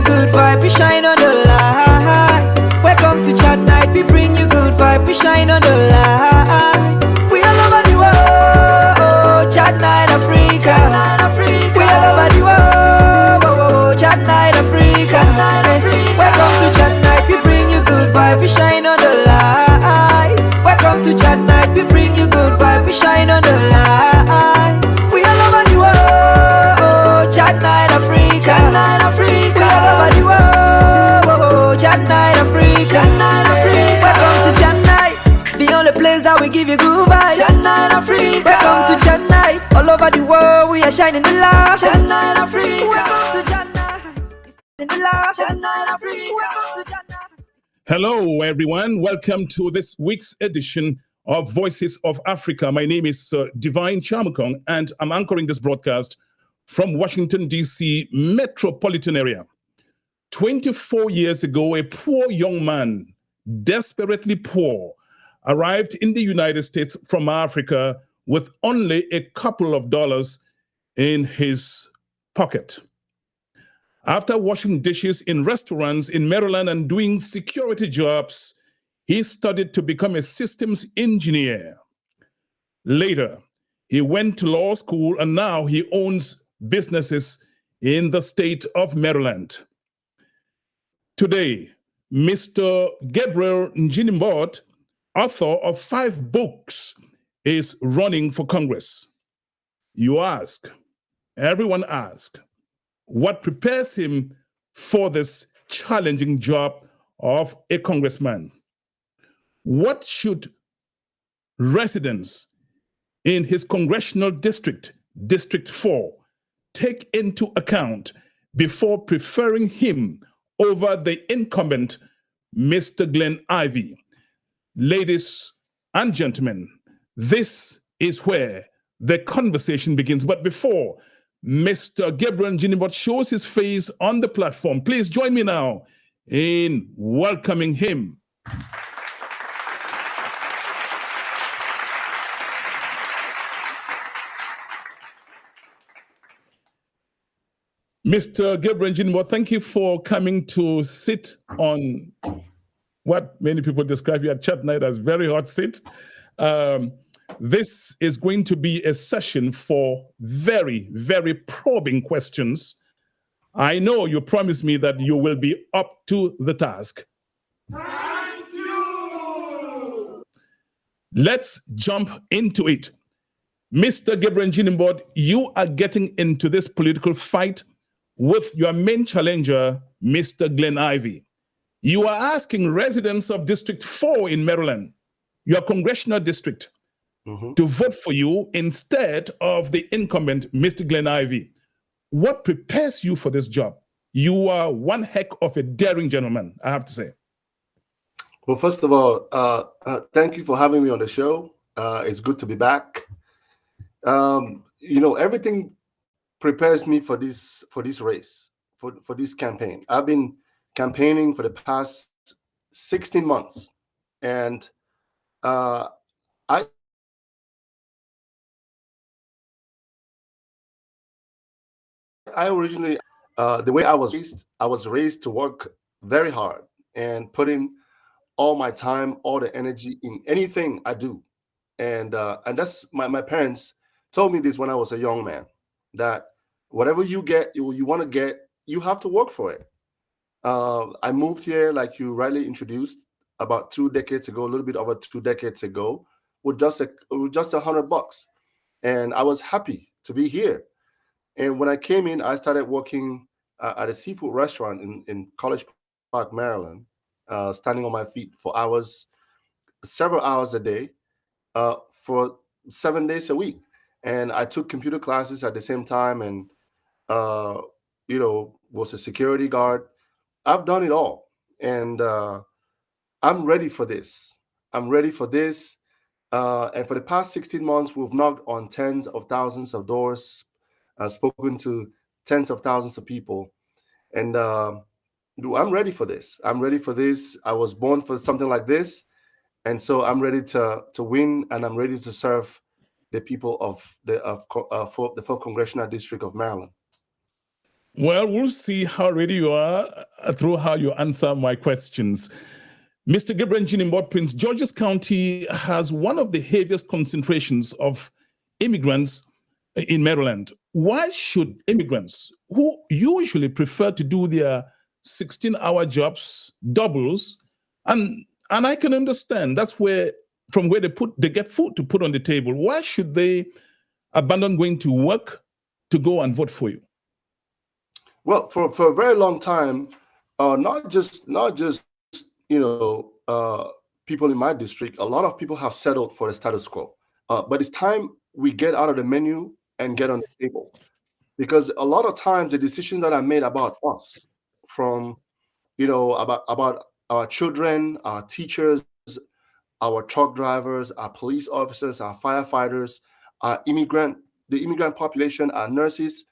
good vibe, we shine on the light. Welcome to chat night, we bring you good vibe, we shine on the light. We all over the world, chat night Africa. We all over the world, chat night Africa. Welcome to chat night, we bring you good vibe, we shine on the light. Welcome to chat night, we bring you good vibe, we shine on the light. We all over the world, chat night Africa. We all over the world, chat night Africa. Welcome to chat night, the only place that we give you good vibe. Chat night Africa. Welcome to chat night, all over the world we are shining the light. Chat night Africa. Welcome to chat night, in the light. Chat night Africa. Welcome to chat night. Hello, everyone. Welcome to this week's edition of Voices of Africa. My name is Divine Chamukong, and I'm anchoring this broadcast from Washington, D.C. metropolitan area. 24 years ago, a poor young man, desperately poor, arrived in the United States from Africa with only a couple of dollars in his pocket. After washing dishes in restaurants in Maryland and doing security jobs, he studied to become a systems engineer. Later, he went to law school and now he owns businesses in the state of Maryland. Today, Mr. Gabriel Njinimbot, author of 5 books, is running for Congress. You ask, everyone asks, what prepares him for this challenging job of a congressman? What should residents in his congressional district, District 4, take into account before preferring him over the incumbent, Mr. Glenn Ivey? Ladies and gentlemen, this is where the conversation begins. But before Mr. Gabriel Njinimbot shows his face on the platform, please join me now in welcoming him. Mr. Gabriel Njinimbot, thank you for coming to sit on what many people describe here at Chat Night as very hot seat. This is going to be a session for very, very probing questions. I know you promised me that you will be up to the task. Thank you. Let's jump into it. Mr. Gabriel Njinimbot, you are getting into this political fight with your main challenger, Mr. Glenn Ivey. You are asking residents of District 4 in Maryland, your congressional district, to vote for you instead of the incumbent, Mr. Glenn Ivey. What prepares you for this job? You are one heck of a daring gentleman, I have to say. Well, first of all, thank you for having me on the show. It's good to be back. Everything prepares me for this race, for this campaign. I've been campaigning for the past 16 months, and I originally, the way I was raised to work very hard and put in all my time, all the energy in anything I do. And that's my parents told me this when I was a young man, that whatever you want to get, you have to work for it. I moved here, like you rightly introduced, about 2 decades ago, a little bit over 2 decades ago, with just $100. And I was happy to be here. And when I came in, I started working at a seafood restaurant in College Park, Maryland, standing on my feet for hours, several hours a day, for 7 days a week. And I took computer classes at the same time and, was a security guard. I've done it all. And I'm ready for this. I'm ready for this. And for the past 16 months, we've knocked on tens of thousands of doors, spoken to tens of thousands of people. And I'm ready for this. I'm ready for this. I was born for something like this. And so I'm ready to win, and I'm ready to serve the people of the 4th Congressional District of Maryland. Well, we'll see how ready you are through how you answer my questions. Mr. Gabriel Njinimbot, Prince George's County has one of the heaviest concentrations of immigrants in Maryland. Why should immigrants who usually prefer to do their 16-hour jobs doubles, and I can understand that's where from where they get food to put on the table. Why should they abandon going to work to go and vote for you? Well, for a very long time, not just people in my district. A lot of people have settled for the status quo. But it's time we get out of the menu and get on the table, because a lot of times the decisions that are made about us, from about our children, our teachers, our truck drivers, our police officers, our firefighters, the immigrant population, our nurses.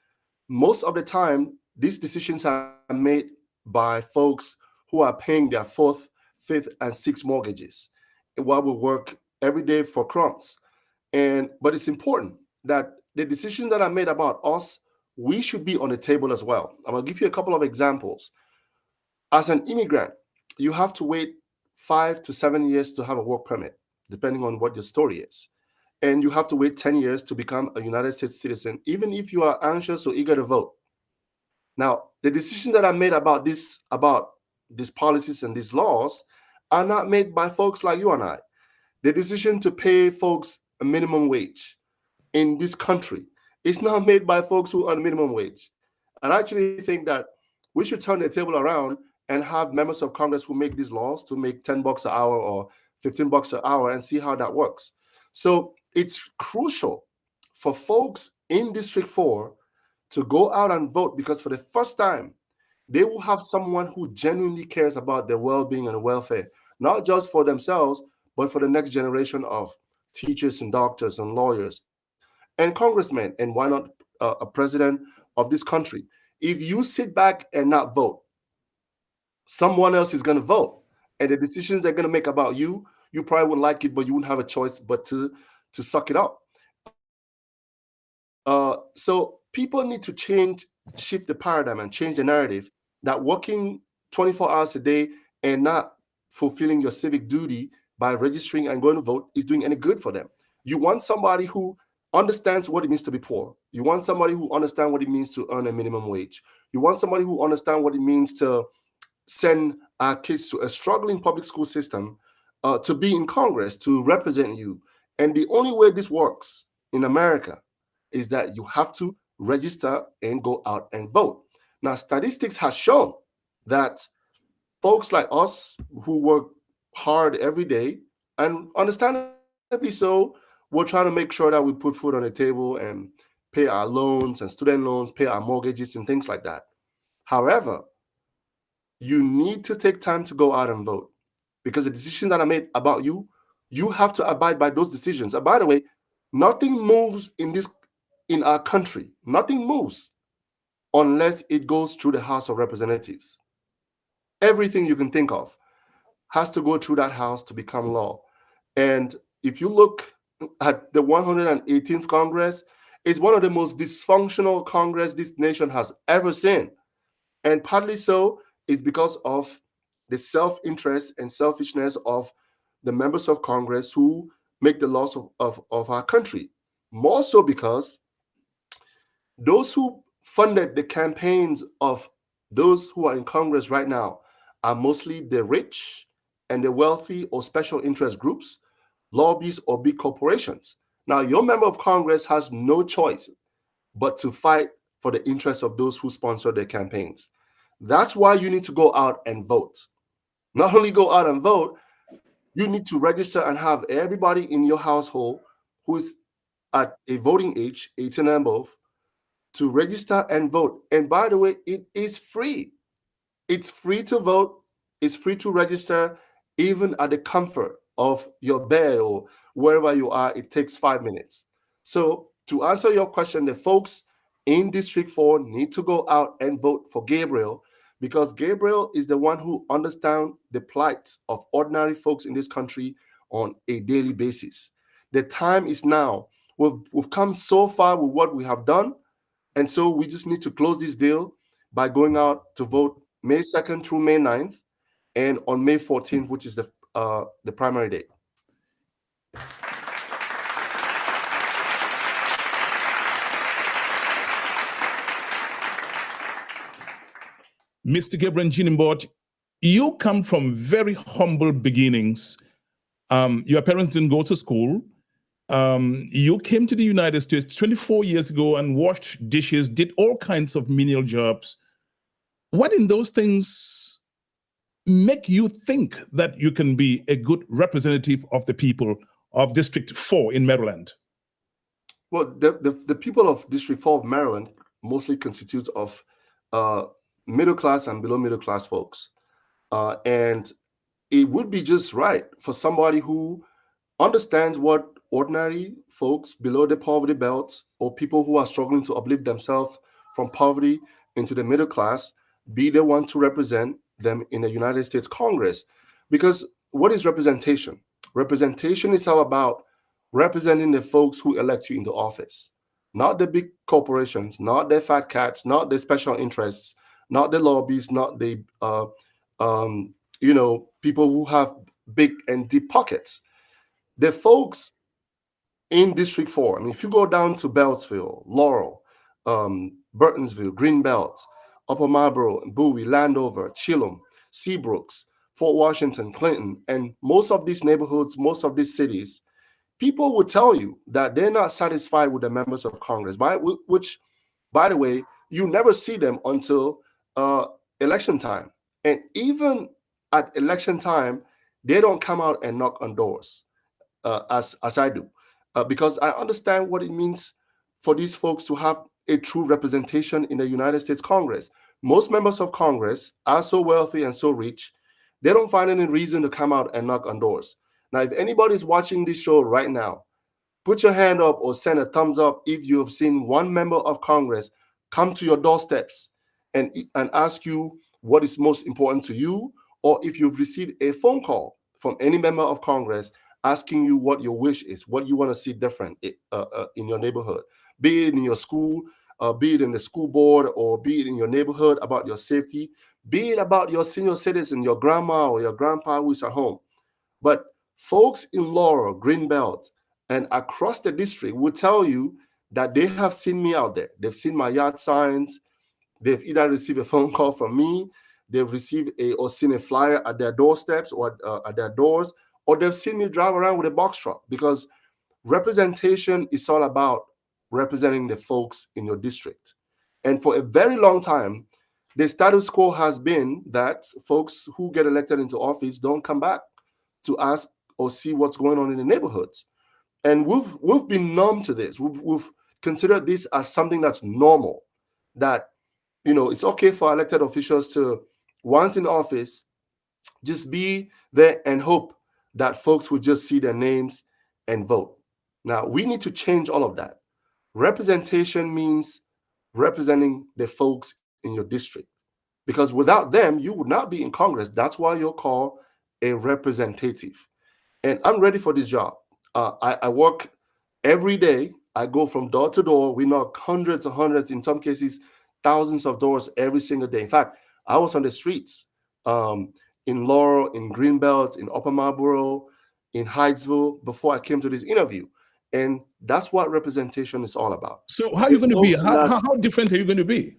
Most of the time, these decisions are made by folks who are paying their fourth, fifth, and sixth mortgages while we work every day for crumbs. But it's important that the decisions that are made about us, we should be on the table as well. I'm gonna give you a couple of examples. As an immigrant, you have to wait 5 to 7 years to have a work permit, depending on what your story is. And you have to wait 10 years to become a United States citizen, even if you are anxious or eager to vote. Now, the decisions that are made about these policies and these laws are not made by folks like you and I. The decision to pay folks a minimum wage in this country is not made by folks who earn minimum wage. And I actually think that we should turn the table around and have members of Congress who make these laws to make $10 an hour or $15 an hour and see how that works. So it's crucial for folks in District 4 to go out and vote, because for the first time, they will have someone who genuinely cares about their well-being and welfare, not just for themselves, but for the next generation of teachers and doctors and lawyers and congressmen, and why not a president of this country. If you sit back and not vote, someone else is going to vote, and the decisions they're going to make about you, you probably wouldn't like it, but you wouldn't have a choice but to suck it up. So people need to shift the paradigm and change the narrative that working 24 hours a day and not fulfilling your civic duty by registering and going to vote is doing any good for them. You want somebody who understands what it means to be poor. You want somebody who understands what it means to earn a minimum wage. You want somebody who understands what it means to send our kids to a struggling public school system, to be in Congress, to represent you. And the only way this works in America is that you have to register and go out and vote. Now, statistics has shown that folks like us who work hard every day, and understandably so, we're trying to make sure that we put food on the table and pay our loans and student loans, pay our mortgages and things like that. However, you need to take time to go out and vote, because the decisions that are made about you, you have to abide by those decisions. And by the way, nothing moves in our country. Nothing moves unless it goes through the House of Representatives. Everything you can think of has to go through that house to become law. And if you look at the 118th Congress, it's one of the most dysfunctional Congress this nation has ever seen. And partly so is because of the self-interest and selfishness of the members of Congress who make the laws of our country. More so because those who funded the campaigns of those who are in Congress right now are mostly the rich and the wealthy or special interest groups, lobbyists, or big corporations. Now, your member of Congress has no choice but to fight for the interests of those who sponsor their campaigns. That's why you need to go out and vote. Not only go out and vote, you need to register and have everybody in your household who is at a voting age, 18 and above, to register and vote. And by the way, it is free. It's free to vote. It's free to register, even at the comfort of your bed or wherever you are. It takes 5 minutes. So to answer your question, the folks in District 4 need to go out and vote for Gabriel, because Gabriel is the one who understands the plight of ordinary folks in this country on a daily basis. The time is now. We've come so far with what we have done, and so we just need to close this deal by going out to vote May 2nd through May 9th, and on May 14th, which is the primary date. Mr. Gabriel Njinimbot, you come from very humble beginnings. Your parents didn't go to school. You came to the United States 24 years ago and washed dishes, did all kinds of menial jobs. What in those things make you think that you can be a good representative of the people of District 4 in Maryland? Well, the people of District 4 of Maryland mostly constitute of middle class and below middle class folks. And it would be just right for somebody who understands what ordinary folks below the poverty belt, or people who are struggling to uplift themselves from poverty into the middle class, be the one to represent them in the United States Congress. Because what is representation? Representation is all about representing the folks who elect you into office, not the big corporations, not the fat cats, not the special interests, not the lobbies, not the people who have big and deep pockets. The folks in District 4, I mean, if you go down to Beltsville, Laurel, Burtonsville, Greenbelt, Upper Marlboro, Bowie, Landover, Chilham, Seabrooks, Fort Washington, Clinton, and most of these neighborhoods, most of these cities, people will tell you that they're not satisfied with the members of Congress, which, by the way, you never see them until election time. And even at election time, they don't come out and knock on doors as I do, because I understand what it means for these folks to have a true representation in the United States Congress. Most members of Congress are so wealthy and so rich, they don't find any reason to come out and knock on doors. Now, if anybody's watching this show right now, put your hand up or send a thumbs up if you have seen one member of Congress come to your doorsteps and ask you what is most important to you, or if you've received a phone call from any member of Congress asking you what your wish is, what you want to see different in your neighborhood, be it in your school, be it in the school board, or be it in your neighborhood about your safety, be it about your senior citizen, your grandma or your grandpa who's at home. But folks in Laurel, Greenbelt, and across the district will tell you that they have seen me out there. They've seen my yard signs. They've either received a phone call from me, they've received or seen a flyer at their doorsteps or at their doors, or they've seen me drive around with a box truck, because representation is all about representing the folks in your district. And for a very long time, the status quo has been that folks who get elected into office don't come back to ask or see what's going on in the neighborhoods. And we've been numb to this. We've considered this as something that's normal, that it's okay for elected officials to, once in office, just be there and hope that folks will just see their names and vote. Now, we need to change all of that. Representation means representing the folks in your district, because without them, you would not be in Congress. That's why you're called a representative. And I'm ready for this job. I work every day. I go from door to door. We knock hundreds and hundreds, in some cases, thousands of doors every single day. In fact, I was on the streets in Laurel, in Greenbelt, in Upper Marlboro, in Hydesville before I came to this interview. And that's what representation is all about. So how are you going to be? How different are you going to be?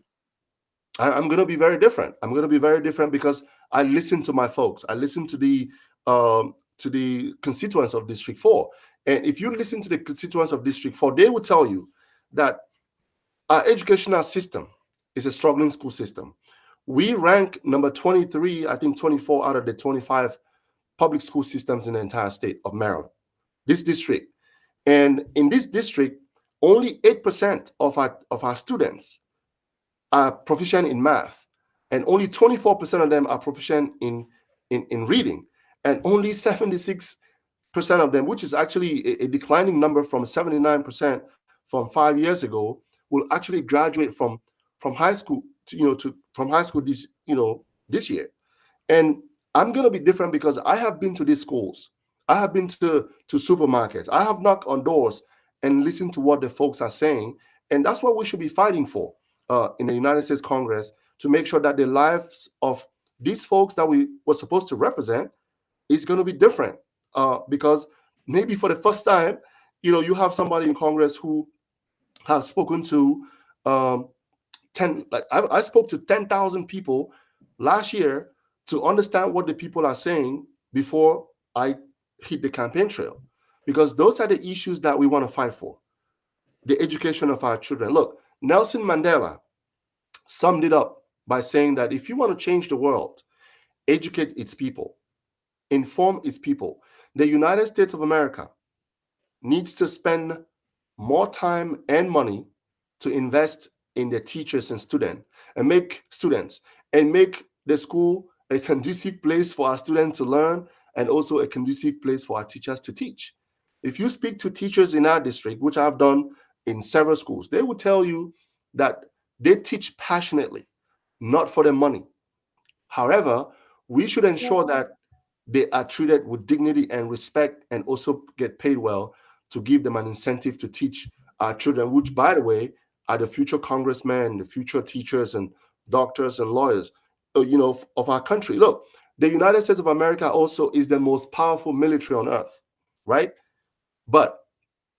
I'm going to be very different. I'm going to be very different because I listen to my folks. I listen to the constituents of District 4. And if you listen to the constituents of District 4, they will tell you that our educational system is a struggling school system. We rank number 23, I think 24 out of the 25 public school systems in the entire state of Maryland, this district. And in this district, only 8% of our students are proficient in math, and only 24% of them are proficient in reading, and only 76% of them, which is actually a declining number from 79% from 5 years ago, will actually graduate from high school from high school this year. And I'm going to be different because I have been to these schools. I have been to supermarkets. I have knocked on doors and listened to what the folks are saying. And that's what we should be fighting for in the United States Congress. to make sure that the lives of these folks that we were supposed to represent is going to be different. Because maybe for the first time, you have somebody in Congress who has spoken to 10, like I spoke to 10,000 people last year to understand what the people are saying before I hit the campaign trail, because those are the issues that we want to fight for. The education of our children. Look, Nelson Mandela summed it up by saying that if you want to change the world, educate its people, inform its people. The United States of America needs to spend more time and money to invest in the teachers and students, and make the school a conducive place for our students to learn, and also a conducive place for our teachers to teach. If you speak to teachers in our district, which I've done in several schools, they will tell you that they teach passionately, not for the money. However, we should ensure that they are treated with dignity and respect, and also get paid well, to give them an incentive to teach our children, which, by the way, are the future congressmen, the future teachers and doctors and lawyers, of our country. Look, the United States of America also is the most powerful military on earth, right? But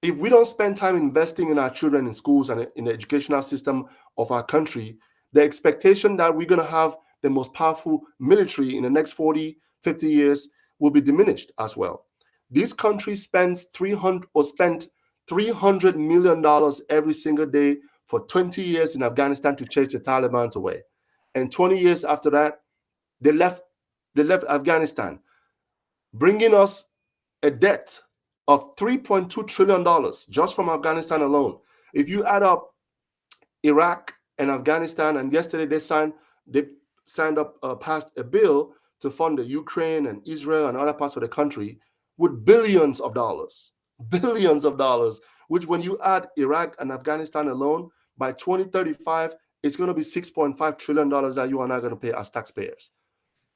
if we don't spend time investing in our children in schools and in the educational system of our country, the expectation that we're going to have the most powerful military in the next 40, 50 years will be diminished as well. This country spent $300 million every single day for 20 years in Afghanistan to chase the Taliban away. And 20 years after that, they left Afghanistan, bringing us a debt of $3.2 trillion just from Afghanistan alone. If you add up Iraq and Afghanistan, and yesterday they passed a bill to fund the Ukraine and Israel and other parts of the country with billions of dollars, which, when you add Iraq and Afghanistan alone, by 2035, it's going to be $6.5 trillion that you and I are going to pay as taxpayers.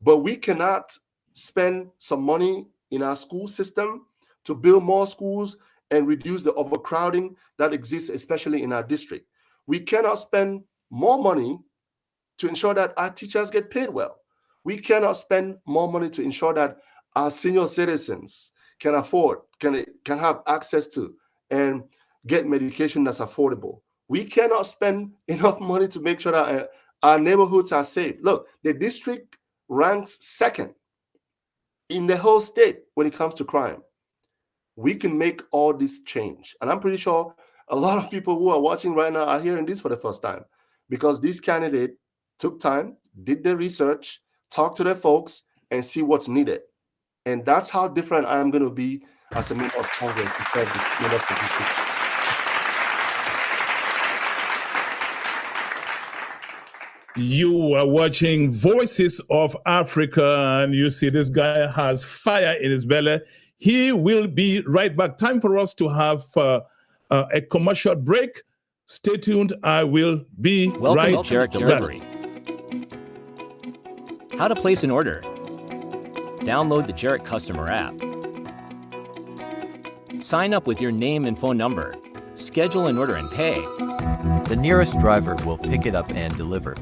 But we cannot spend some money in our school system to build more schools and reduce the overcrowding that exists, especially in our district. We cannot spend more money to ensure that our teachers get paid well. We cannot spend more money to ensure that our senior citizens can have access to and get medication that's affordable. We cannot spend enough money to make sure that our neighborhoods are safe. Look, the district ranks second in the whole state when it comes to crime. We can make all this change. And I'm pretty sure a lot of people who are watching right now are hearing this for the first time, because this candidate took time, did the research, talked to their folks, and see what's needed. And that's how different I am going to be as a member of Congress to serve this university. You are watching Voices of Africa, and you see this guy has fire in his belly. He will be right back. Time for us to have a commercial break. Stay tuned. I will be right Welcome to Jarek Delivery. How to place an order. Download the Jarek customer app. Sign up with your name and phone number. Schedule an order and pay. The nearest driver will pick it up and deliver.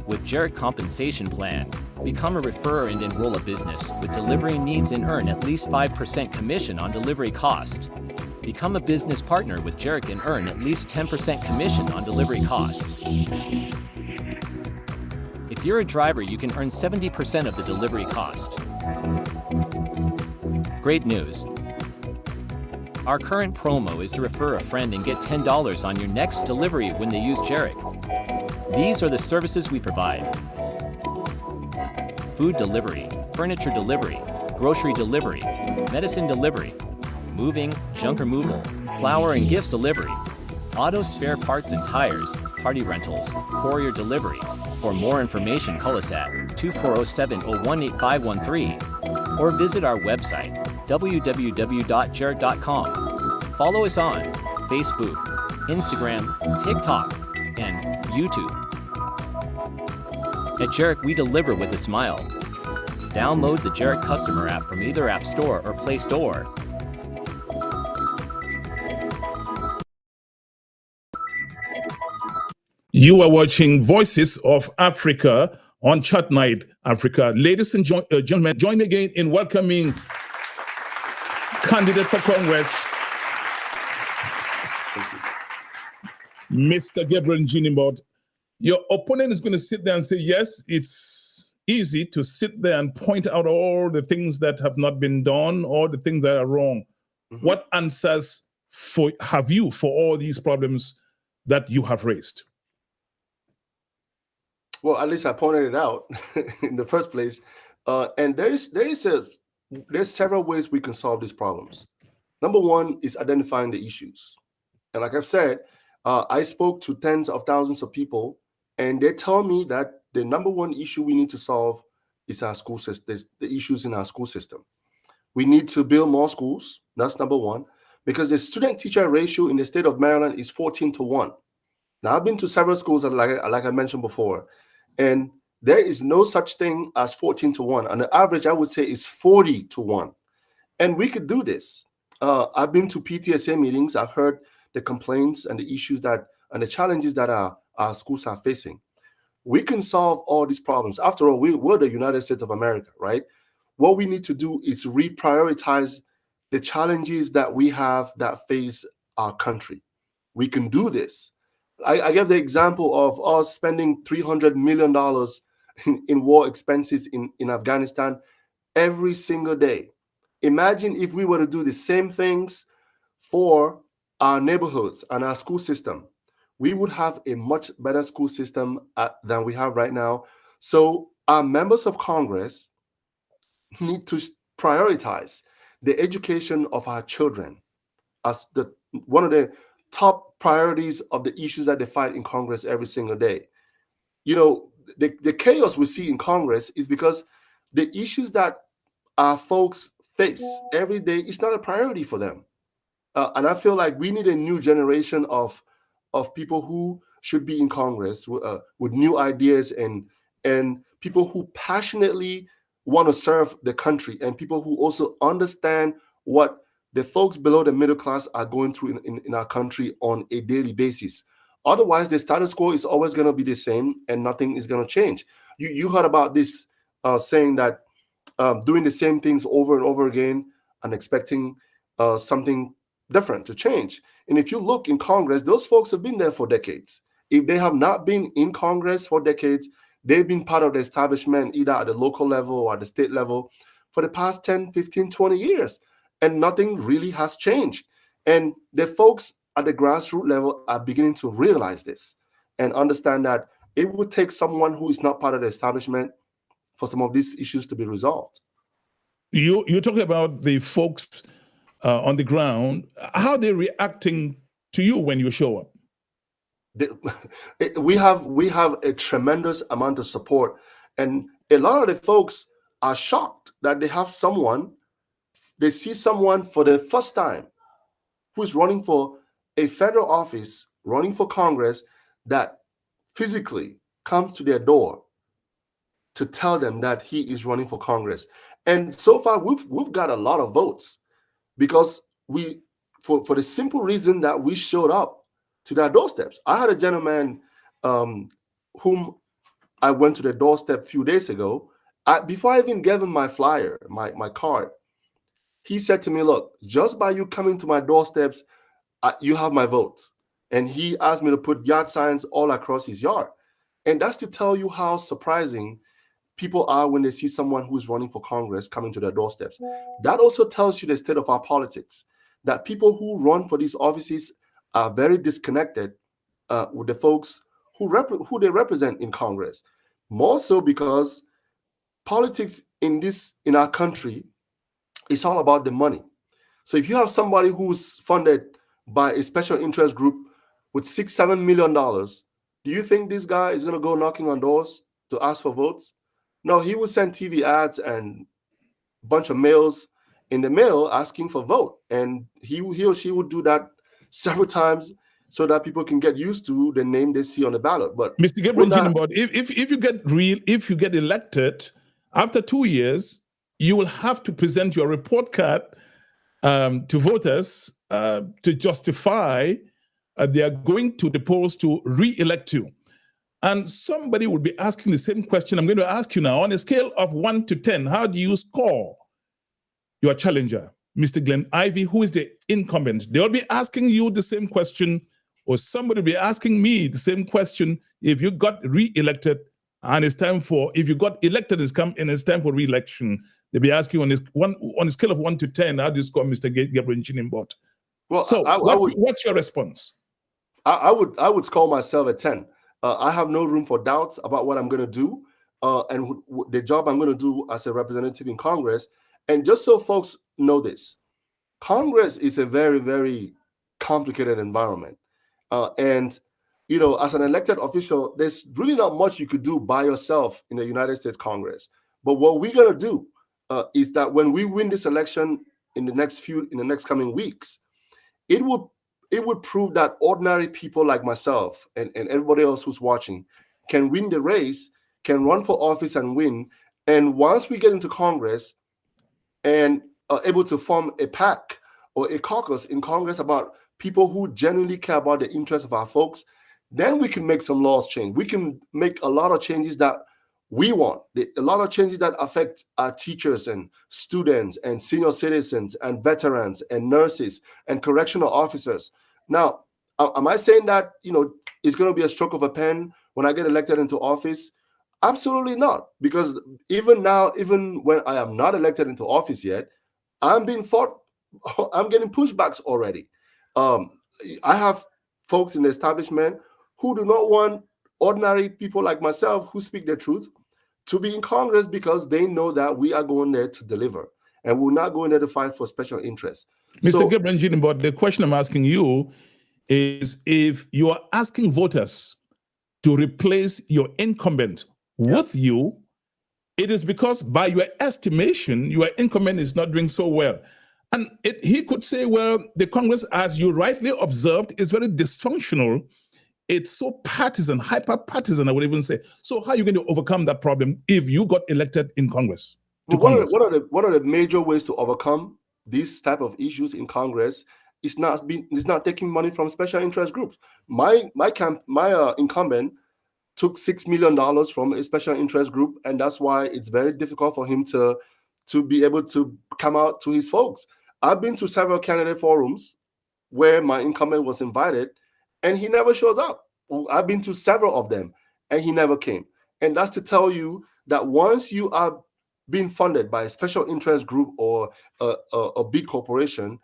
With Jarek Compensation Plan, become a referrer and enroll a business with delivery needs and earn at least 5% commission on delivery cost. Become a business partner with Jarek and earn at least 10% commission on delivery cost. If you're a driver, you can earn 70% of the delivery cost. Great news! Our current promo is to refer a friend and get $10 on your next delivery when they use Jarek. These are the services we provide: food delivery, furniture delivery, grocery delivery, medicine delivery, moving, junk removal, flower and gifts delivery, auto spare parts and tires, party rentals, courier delivery. For more information, call us at 2407-018513 or visit our website, www.jarek.com. Follow us on Facebook, Instagram, TikTok, and YouTube. At Jarek, we deliver with a smile. Download the Jarek customer app from either App Store or Play Store. You are watching Voices of Africa on Chat Night Africa. Ladies and gentlemen, join me again in welcoming candidate for Congress, Mr. Gabriel Njinimbot. Your opponent is going to sit there and say, yes, it's easy to sit there and point out all the things that have not been done, all the things that are wrong. Mm-hmm. What answers have you for all these problems that you have raised? Well, at least I pointed it out in the first place. And there's several ways we can solve these problems. Number one is identifying the issues. And like I've said, I spoke to tens of thousands of people, and they tell me that the number one issue we need to solve is our school system, the issues in our school system. We need to build more schools. That's number one, because the student-teacher ratio in the state of Maryland is 14-1. Now, I've been to several schools, like I mentioned before, and there is no such thing as 14-1. On the average, I would say is 40-1. And we could do this. I've been to PTSA meetings. I've heard the complaints and the issues and the challenges that our schools are facing. We can solve all these problems. After all, we're the United States of America, right? What we need to do is reprioritize the challenges that we have that face our country. We can do this. I gave the example of us spending $300 million in war expenses in Afghanistan every single day. Imagine if we were to do the same things for our neighborhoods and our school system. We would have a much better school system than we have right now. So our members of Congress need to prioritize the education of our children as one of the top priorities of the issues that they fight in Congress every single day. You know, the chaos we see in Congress is because the issues that our folks face every day is not a priority for them. And I feel like we need a new generation of people who should be in Congress with new ideas and people who passionately want to serve the country, and people who also understand what the folks below the middle class are going through in our country on a daily basis. Otherwise, the status quo is always going to be the same and nothing is going to change. You heard about this saying that doing the same things over and over again and expecting something different to change. And if you look in Congress, those folks have been there for decades. If they have not been in Congress for decades, they've been part of the establishment either at the local level or at the state level for the past 10, 15, 20 years. And nothing really has changed. And the folks at the grassroots level are beginning to realize this and understand that it would take someone who is not part of the establishment for some of these issues to be resolved. You're talking about the folks on the ground. How are they reacting to you when you show up? We have a tremendous amount of support, and a lot of the folks are shocked that they see someone for the first time who's running for a federal office, running for Congress, that physically comes to their door to tell them that he is running for Congress. And so far, we've got a lot of votes because for the simple reason that we showed up to their doorsteps. I had a gentleman whom I went to the doorstep a few days ago. Before I even gave him my flyer, my card, he said to me, look, just by you coming to my doorsteps, you have my vote. And he asked me to put yard signs all across his yard. And that's to tell you how surprising people are when they see someone who's running for Congress coming to their doorsteps. That also tells you the state of our politics, that people who run for these offices are very disconnected with the folks who they represent in Congress. More so because politics in our country, it's all about the money. So if you have somebody who's funded by a special interest group with $6-7 million, do you think this guy is going to go knocking on doors to ask for votes? No, he would send TV ads and a bunch of mails in the mail asking for vote. And he or she would do that several times so that people can get used to the name they see on the ballot. But Mr. Gabriel Njinimbot, if you get elected after 2 years, you will have to present your report card to voters to justify they are going to the polls to re-elect you. And somebody will be asking the same question I'm going to ask you now. On a scale of 1 to 10, how do you score your challenger, Mr. Glenn Ivy, who is the incumbent? They'll be asking you the same question, or somebody will be asking me the same question if you got re-elected and it's time for, if you got elected and it's time for re-election. They'll be asking on a scale of 1 to 10, how do you score Mr. Gabriel Njinimbot? Well, So what's your response? I would score myself a 10. I have no room for doubts about what I'm going to do and the job I'm going to do as a representative in Congress. And just so folks know this, Congress is a very, very complicated environment. And, you know, as an elected official, there's really not much you could do by yourself in the United States Congress. But what we're going to do is that when we win this election in the next coming weeks, it would prove that ordinary people like myself and everybody else who's watching can win the race, can run for office and win. And once we get into Congress and are able to form a PAC or a caucus in Congress about people who genuinely care about the interests of our folks, then we can make some laws change. We can make a lot of changes that we want, a lot of changes that affect our teachers and students and senior citizens and veterans and nurses and correctional officers. Now, am I saying that, you know, it's going to be a stroke of a pen when I get elected into office? Absolutely not. Because even now, even when I am not elected into office yet, I'm getting pushbacks already. I have folks in the establishment who do not want ordinary people like myself who speak the truth to be in Congress because they know that we are going there to deliver and we're not going there to fight for special interests. Mr. Gabriel Njinimbot, the question I'm asking you is, if you are asking voters to replace your incumbent with you, it is because by your estimation, your incumbent is not doing so well. And he could say, well, the Congress, as you rightly observed, is very dysfunctional. It's so partisan, hyper-partisan, I would even say. So how are you going to overcome that problem if you got elected in Congress? Well, one of the major ways to overcome these type of issues in Congress is not taking money from special interest groups. My incumbent took $6 million from a special interest group, and that's why it's very difficult for him to be able to come out to his folks. I've been to several candidate forums where my incumbent was invited, and he never shows up. I've been to several of them, and he never came. And that's to tell you that once you are being funded by a special interest group or a big corporation,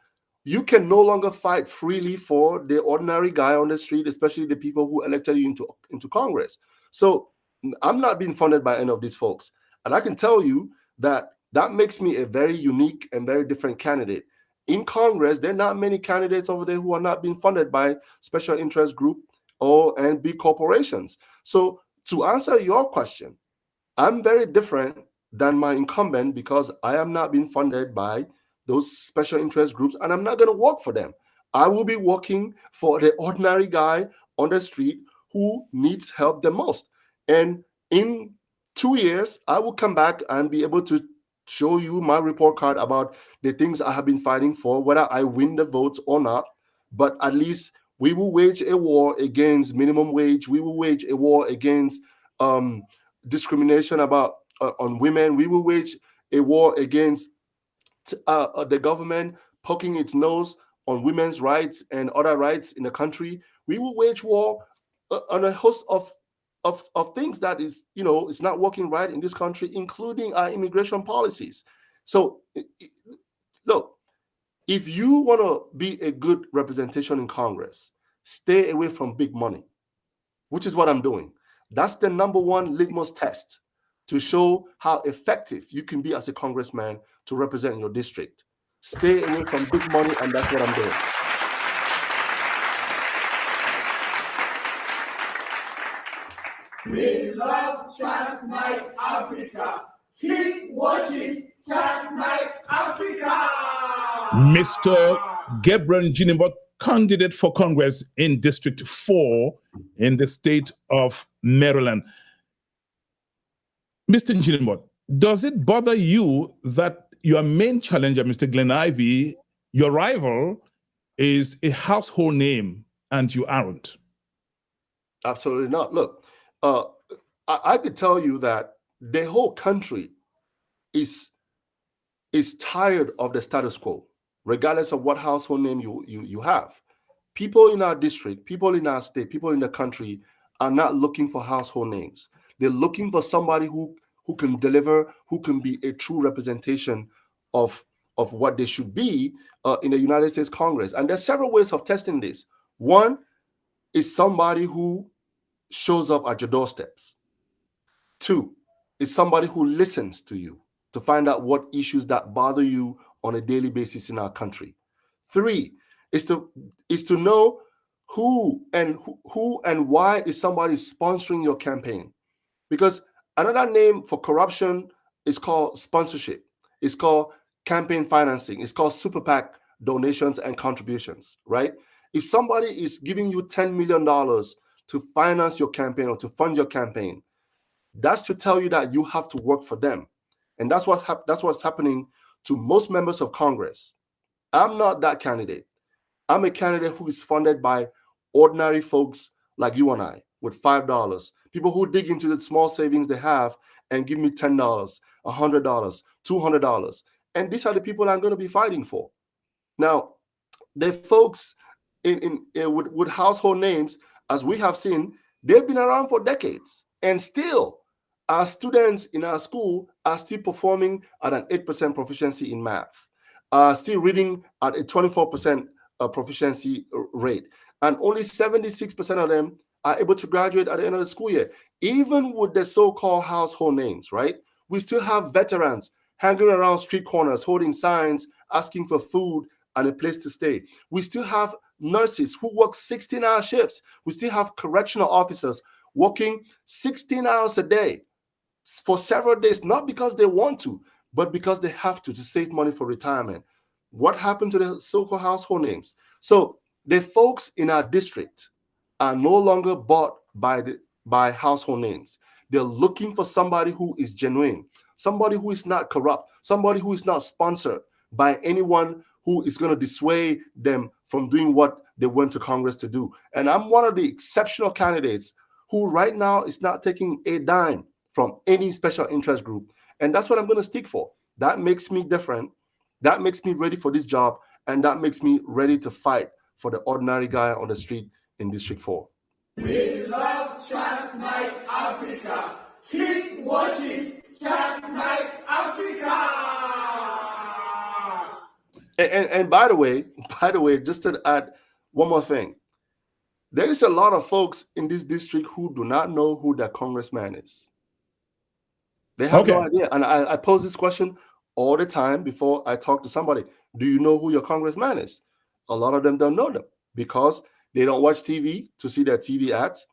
you can no longer fight freely for the ordinary guy on the street, especially the people who elected you into Congress. So I'm not being funded by any of these folks. And I can tell you that makes me a very unique and very different candidate. In Congress, there are not many candidates over there who are not being funded by special interest group and big corporations. So to answer your question, I'm very different than my incumbent because I am not being funded by those special interest groups, and I'm not going to work for them. I will be working for the ordinary guy on the street who needs help the most. And in 2 years, I will come back and be able to show you my report card about the things I have been fighting for, whether I win the votes or not. But at least we will wage a war against minimum wage. We will wage a war against discrimination on women. We will wage a war against the government poking its nose on women's rights and other rights in the country. We will wage war on a host of things that is, you know, it's not working right in this country, including our immigration policies. So look, if you want to be a good representation in Congress, stay away from big money, which is what I'm doing. That's the number one litmus test to show how effective you can be as a congressman to represent your district. Stay away from big money, and that's what I'm doing. We love Chat Night Africa. Keep watching Chat Night Africa. Mr. Gabriel Njinimbot, candidate for Congress in District 4 in the state of Maryland. Mr. Njinimbot, does it bother you that your main challenger, Mr. Glenn Ivy, your rival, is a household name and you aren't? Absolutely not. Look, uh, I could tell you that the whole country is tired of the status quo, regardless of what household name you have. People in our district, people in our state, people in the country are not looking for household names. They're looking for somebody who can deliver, who can be a true representation of what they should be in the United States Congress. And there's several ways of testing this. One is somebody who shows up at your doorsteps. Two is somebody who listens to you to find out what issues that bother you on a daily basis in our country. Three is to know who and why is somebody sponsoring your campaign. Because another name for corruption is called sponsorship. It's called campaign financing. It's called super PAC donations and contributions, right? If somebody is giving you $10 million to finance your campaign or to fund your campaign, that's to tell you that you have to work for them. And that's what's happening to most members of Congress. I'm not that candidate. I'm a candidate who is funded by ordinary folks like you and I with $5. People who dig into the small savings they have and give me $10, $100, $200. And these are the people I'm going to be fighting for. Now, the folks with household names, as we have seen, they've been around for decades. And still, our students in our school are still performing at an 8% proficiency in math, still reading at a 24% proficiency rate. And only 76% of them are able to graduate at the end of the school year. Even with the so-called household names, right? We still have veterans hanging around street corners, holding signs, asking for food and a place to stay. We still have nurses who work 16-hour shifts. We still have correctional officers working 16 hours a day for several days, not because they want to, but because they have to save money for retirement. What happened to the so-called household names? So the folks in our district are no longer bought by household names. They're looking for somebody who is genuine, somebody who is not corrupt, somebody who is not sponsored by anyone who is going to dissuade them from doing what they went to Congress to do. And I'm one of the exceptional candidates who right now is not taking a dime from any special interest group. And that's what I'm going to stick for. That makes me different. That makes me ready for this job. And that makes me ready to fight for the ordinary guy on the street in District 4. We love Chat Night Africa. Keep watching Chat Night Africa. And by the way, just to add one more thing, there is a lot of folks in this district who do not know who their congressman is. They have no idea. And I pose this question all the time before I talk to somebody. Do you know who your congressman is? A lot of them don't know them because they don't watch TV to see their TV ads.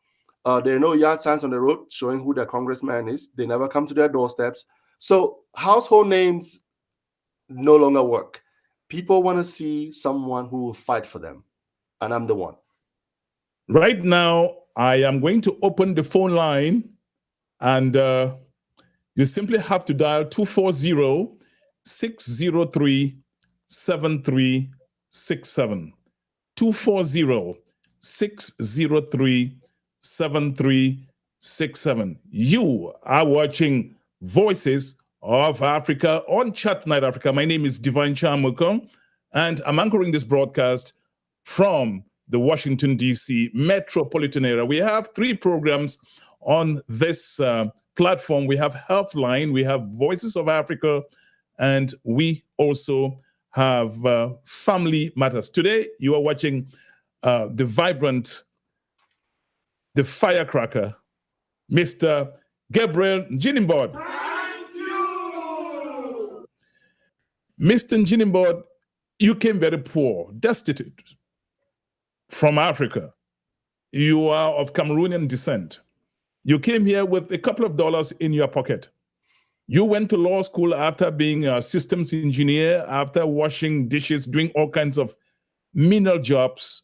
There are no yard signs on the road showing who their congressman is. They never come to their doorsteps. So household names no longer work. People want to see someone who will fight for them. And I'm the one. Right now, I am going to open the phone line, and you simply have to dial 240-603-7367. 240-603-7367. You are watching Voices of Africa on Chat Night Africa. My name is Divine Chamukong, and I'm anchoring this broadcast from the Washington, D.C. metropolitan area. We have 3 programs on this platform. We have Healthline, we have Voices of Africa, and we also have Family Matters. Today, you are watching the vibrant, the firecracker, Mr. Gabriel Njinimbod. Thank you. Mr. Njinimbod, you came very poor, destitute, from Africa. You are of Cameroonian descent. You came here with a couple of dollars in your pocket. You went to law school after being a systems engineer, after washing dishes, doing all kinds of menial jobs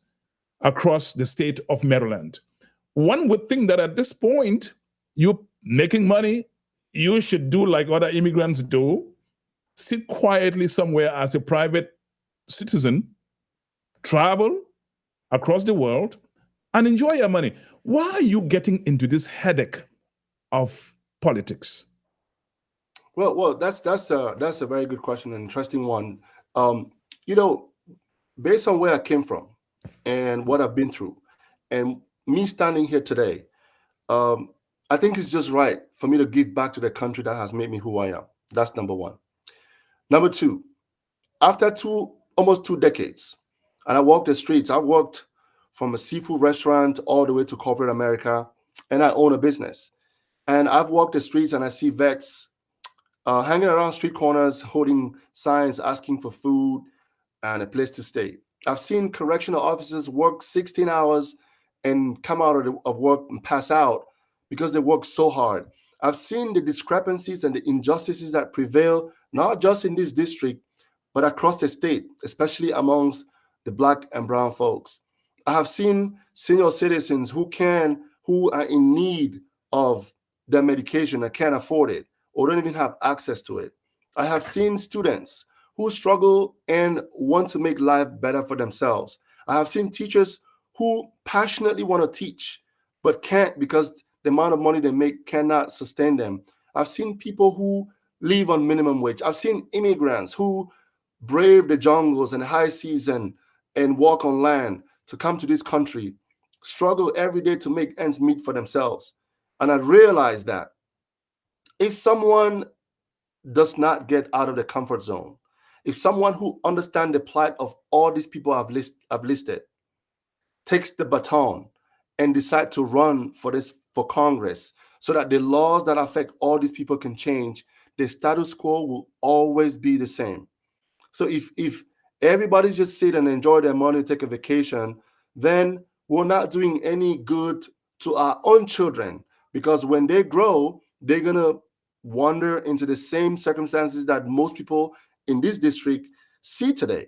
across the state of Maryland. One would think that at this point, you're making money, you should do like other immigrants do, sit quietly somewhere as a private citizen, travel across the world, and enjoy your money. Why are you getting into this headache of politics? Well, that's a very good question, an interesting one. Um, you know, based on where I came from and what I've been through, and me standing here today, um, I think it's just right for me to give back to the country that has made me who I am. That's number one. Number two, after almost 2 decades, and I walked the streets. I worked from a seafood restaurant all the way to corporate America, and I own a business. And I've walked the streets and I see vets hanging around street corners, holding signs asking for food and a place to stay. I've seen correctional officers work 16 hours and come out of work and pass out because they work so hard. I've seen the discrepancies and the injustices that prevail, not just in this district, but across the state, especially amongst the Black and brown folks. I have seen senior citizens who are in need of their medication and can't afford it or don't even have access to it. I have seen students who struggle and want to make life better for themselves. I have seen teachers who passionately want to teach but can't because the amount of money they make cannot sustain them. I've seen people who live on minimum wage. I've seen immigrants who brave the jungles and high seas and walk on land to come to this country, struggle every day to make ends meet for themselves. And I realized that if someone does not get out of the comfort zone, if someone who understands the plight of all these people I've listed takes the baton and decide to run for Congress so that the laws that affect all these people can change, the status quo will always be the same. So if everybody just sit and enjoy their money, take a vacation, then we're not doing any good to our own children, because when they grow, they're gonna wander into the same circumstances that most people in this district see today.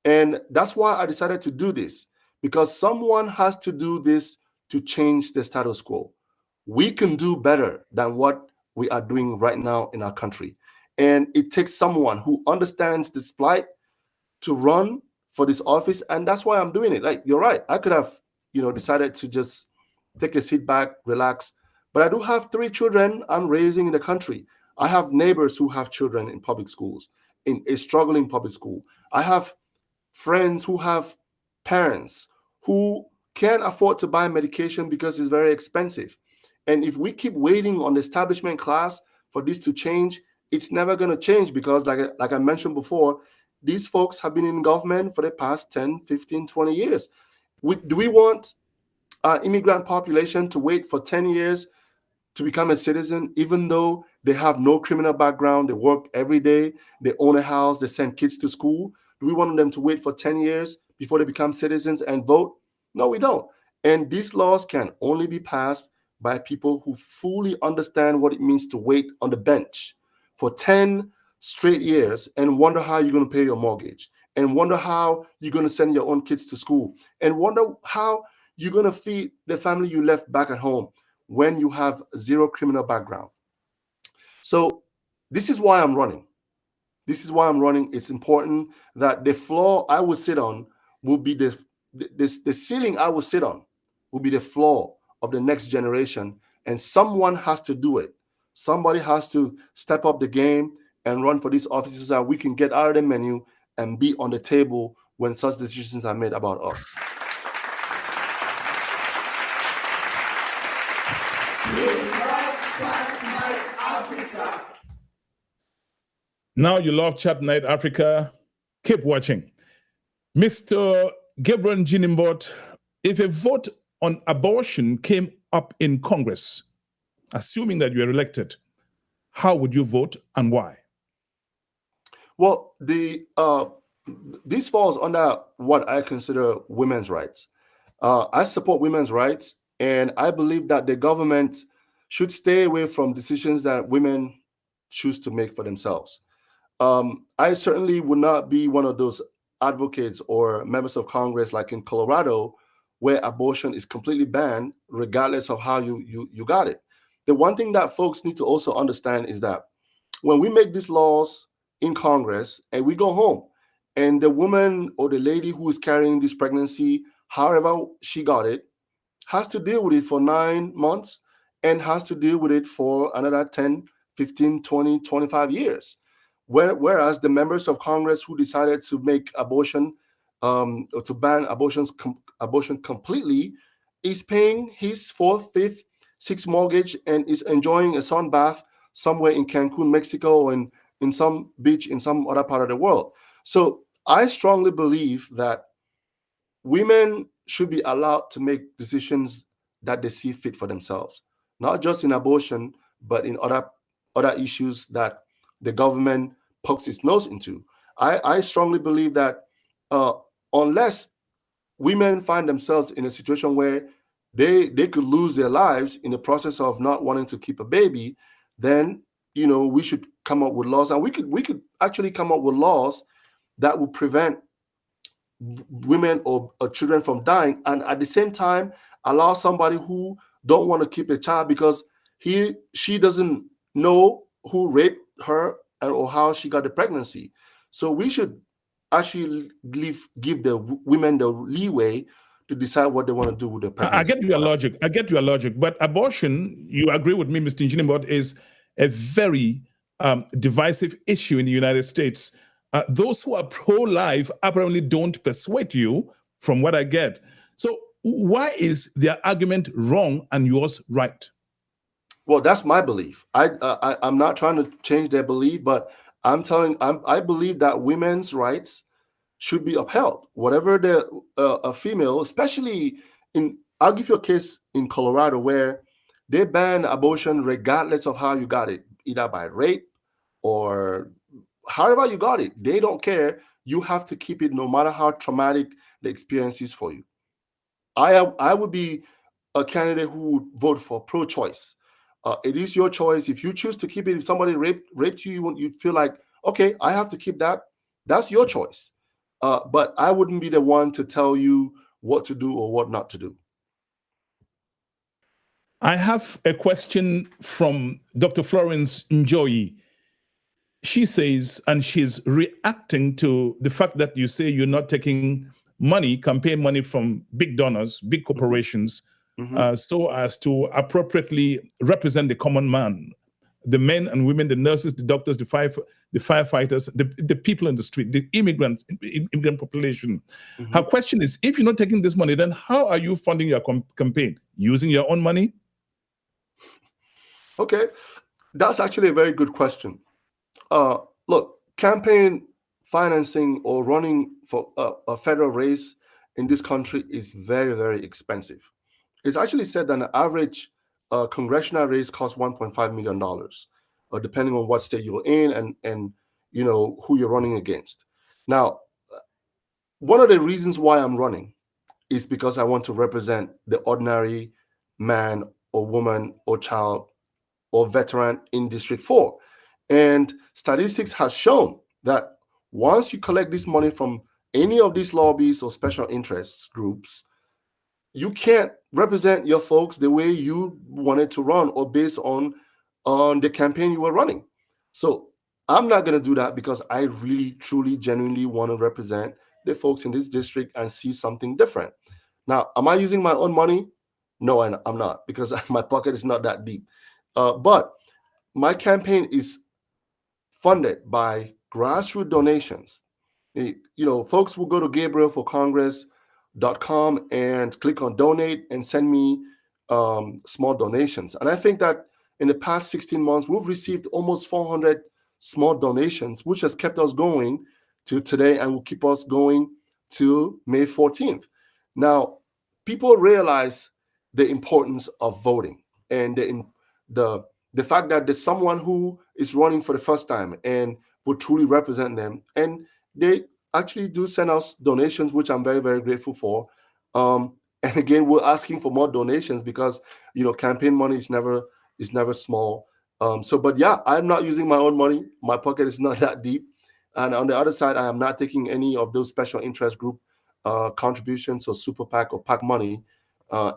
And that's why I decided to do this, because someone has to do this to change the status quo. We can do better than what we are doing right now in our country. And it takes someone who understands this plight to run for this office. And that's why I'm doing it. Like, you're right. I could have, decided to just take a seat back, relax. But I do have 3 children I'm raising in the country. I have neighbors who have children in public schools, in a struggling public school. I have friends who have parents who can't afford to buy medication because it's very expensive. And if we keep waiting on the establishment class for this to change, it's never going to change, because like I mentioned before, these folks have been in government for the past 10, 15, 20 years. Do we want our immigrant population to wait for 10 years to become a citizen, even though they have no criminal background, they work every day, they own a house, they send kids to school? Do we want them to wait for 10 years before they become citizens and vote? No, we don't. And these laws can only be passed by people who fully understand what it means to wait on the bench for 10 straight years and wonder how you're going to pay your mortgage, and wonder how you're going to send your own kids to school, and wonder how you're going to feed the family you left back at home when you have zero criminal background. So this is why I'm running. This is why I'm running. It's important that the floor I will sit on will be the ceiling I will sit on will be the floor of the next generation, and someone has to do it. Somebody has to step up the game and run for these offices so that we can get out of the menu and be on the table when such decisions are made about us. Now you love Chat Night Africa. Keep watching. Mr. Gabriel Njinimbot, if a vote on abortion came up in Congress, assuming that you are elected, how would you vote and why? Well, this falls under what I consider women's rights. I support women's rights, and I believe that the government should stay away from decisions that women choose to make for themselves. I certainly would not be one of those advocates or members of Congress like in Colorado, where abortion is completely banned regardless of how you got it. The one thing that folks need to also understand is that when we make these laws in Congress and we go home, and the woman or the lady who is carrying this pregnancy, however she got it, has to deal with it for 9 months and has to deal with it for another 10, 15, 20, 25 years. Whereas the members of Congress who decided to make abortion, or to ban abortion completely, is paying his fourth, fifth, sixth mortgage and is enjoying a sunbath somewhere in Cancun, Mexico, or in some beach in some other part of the world. So I strongly believe that women should be allowed to make decisions that they see fit for themselves, not just in abortion, but in other issues that the government pokes its nose into. I strongly believe that unless women find themselves in a situation where they could lose their lives in the process of not wanting to keep a baby, then we should come up with laws, and we could actually come up with laws that would prevent women or children from dying, and at the same time allow somebody who don't want to keep a child because she doesn't know who raped her or how she got the pregnancy. So we should actually give the women the leeway to decide what they want to do with the pregnancy. I get your logic. But abortion, you agree with me, Mr. Njinibot, is a very divisive issue in the United States. Those who are pro-life apparently don't persuade you, from what I get. So why is their argument wrong and yours right? Well, that's my belief. I'm not trying to change their belief, but I believe that women's rights should be upheld. Whatever a female, especially I'll give you a case in Colorado where they ban abortion regardless of how you got it, either by rape or however you got it. They don't care. You have to keep it no matter how traumatic the experience is for you. I would be a candidate who would vote for pro-choice. It is your choice. If you choose to keep it, if somebody raped you, you feel like, okay, I have to keep that. That's your choice. But I wouldn't be the one to tell you what to do or what not to do. I have a question from Dr. Florence Njoyi. She says, and she's reacting to the fact that you say you're not taking money, campaign money from big donors, big corporations, so as to appropriately represent the common man, the men and women, the nurses, the doctors, the firefighters, the people in the street, the immigrant population. Her question is, if you're not taking this money, then how are you funding your campaign? Using your own money? Okay, that's actually a very good question. Look, campaign financing or running for a federal race in this country is very, very expensive. It's actually said that an average congressional race costs $1.5 million, depending on what state you're in and who you're running against. Now, one of the reasons why I'm running is because I want to represent the ordinary man or woman or child or veteran in District 4. And statistics has shown that once you collect this money from any of these lobbies or special interests groups, you can't represent your folks the way you wanted to run or based on the campaign you were running. So I'm not going to do that because I really, truly, genuinely want to represent the folks in this district and see something different. Now, am I using my own money? No, I'm not, because my pocket is not that deep. But my campaign is funded by grassroots donations. Folks will go to GabrielForCongress.com and click on donate and send me small donations. And I think that in the past 16 months, we've received almost 400 small donations, which has kept us going to today and will keep us going to May 14th. Now, people realize the importance of voting and the fact that there's someone who is running for the first time and will truly represent them. And they actually do send us donations, which I'm very, very grateful for. And again, we're asking for more donations because, campaign money is never small. But yeah, I'm not using my own money. My pocket is not that deep. And on the other side, I am not taking any of those special interest group contributions or super PAC or PAC money.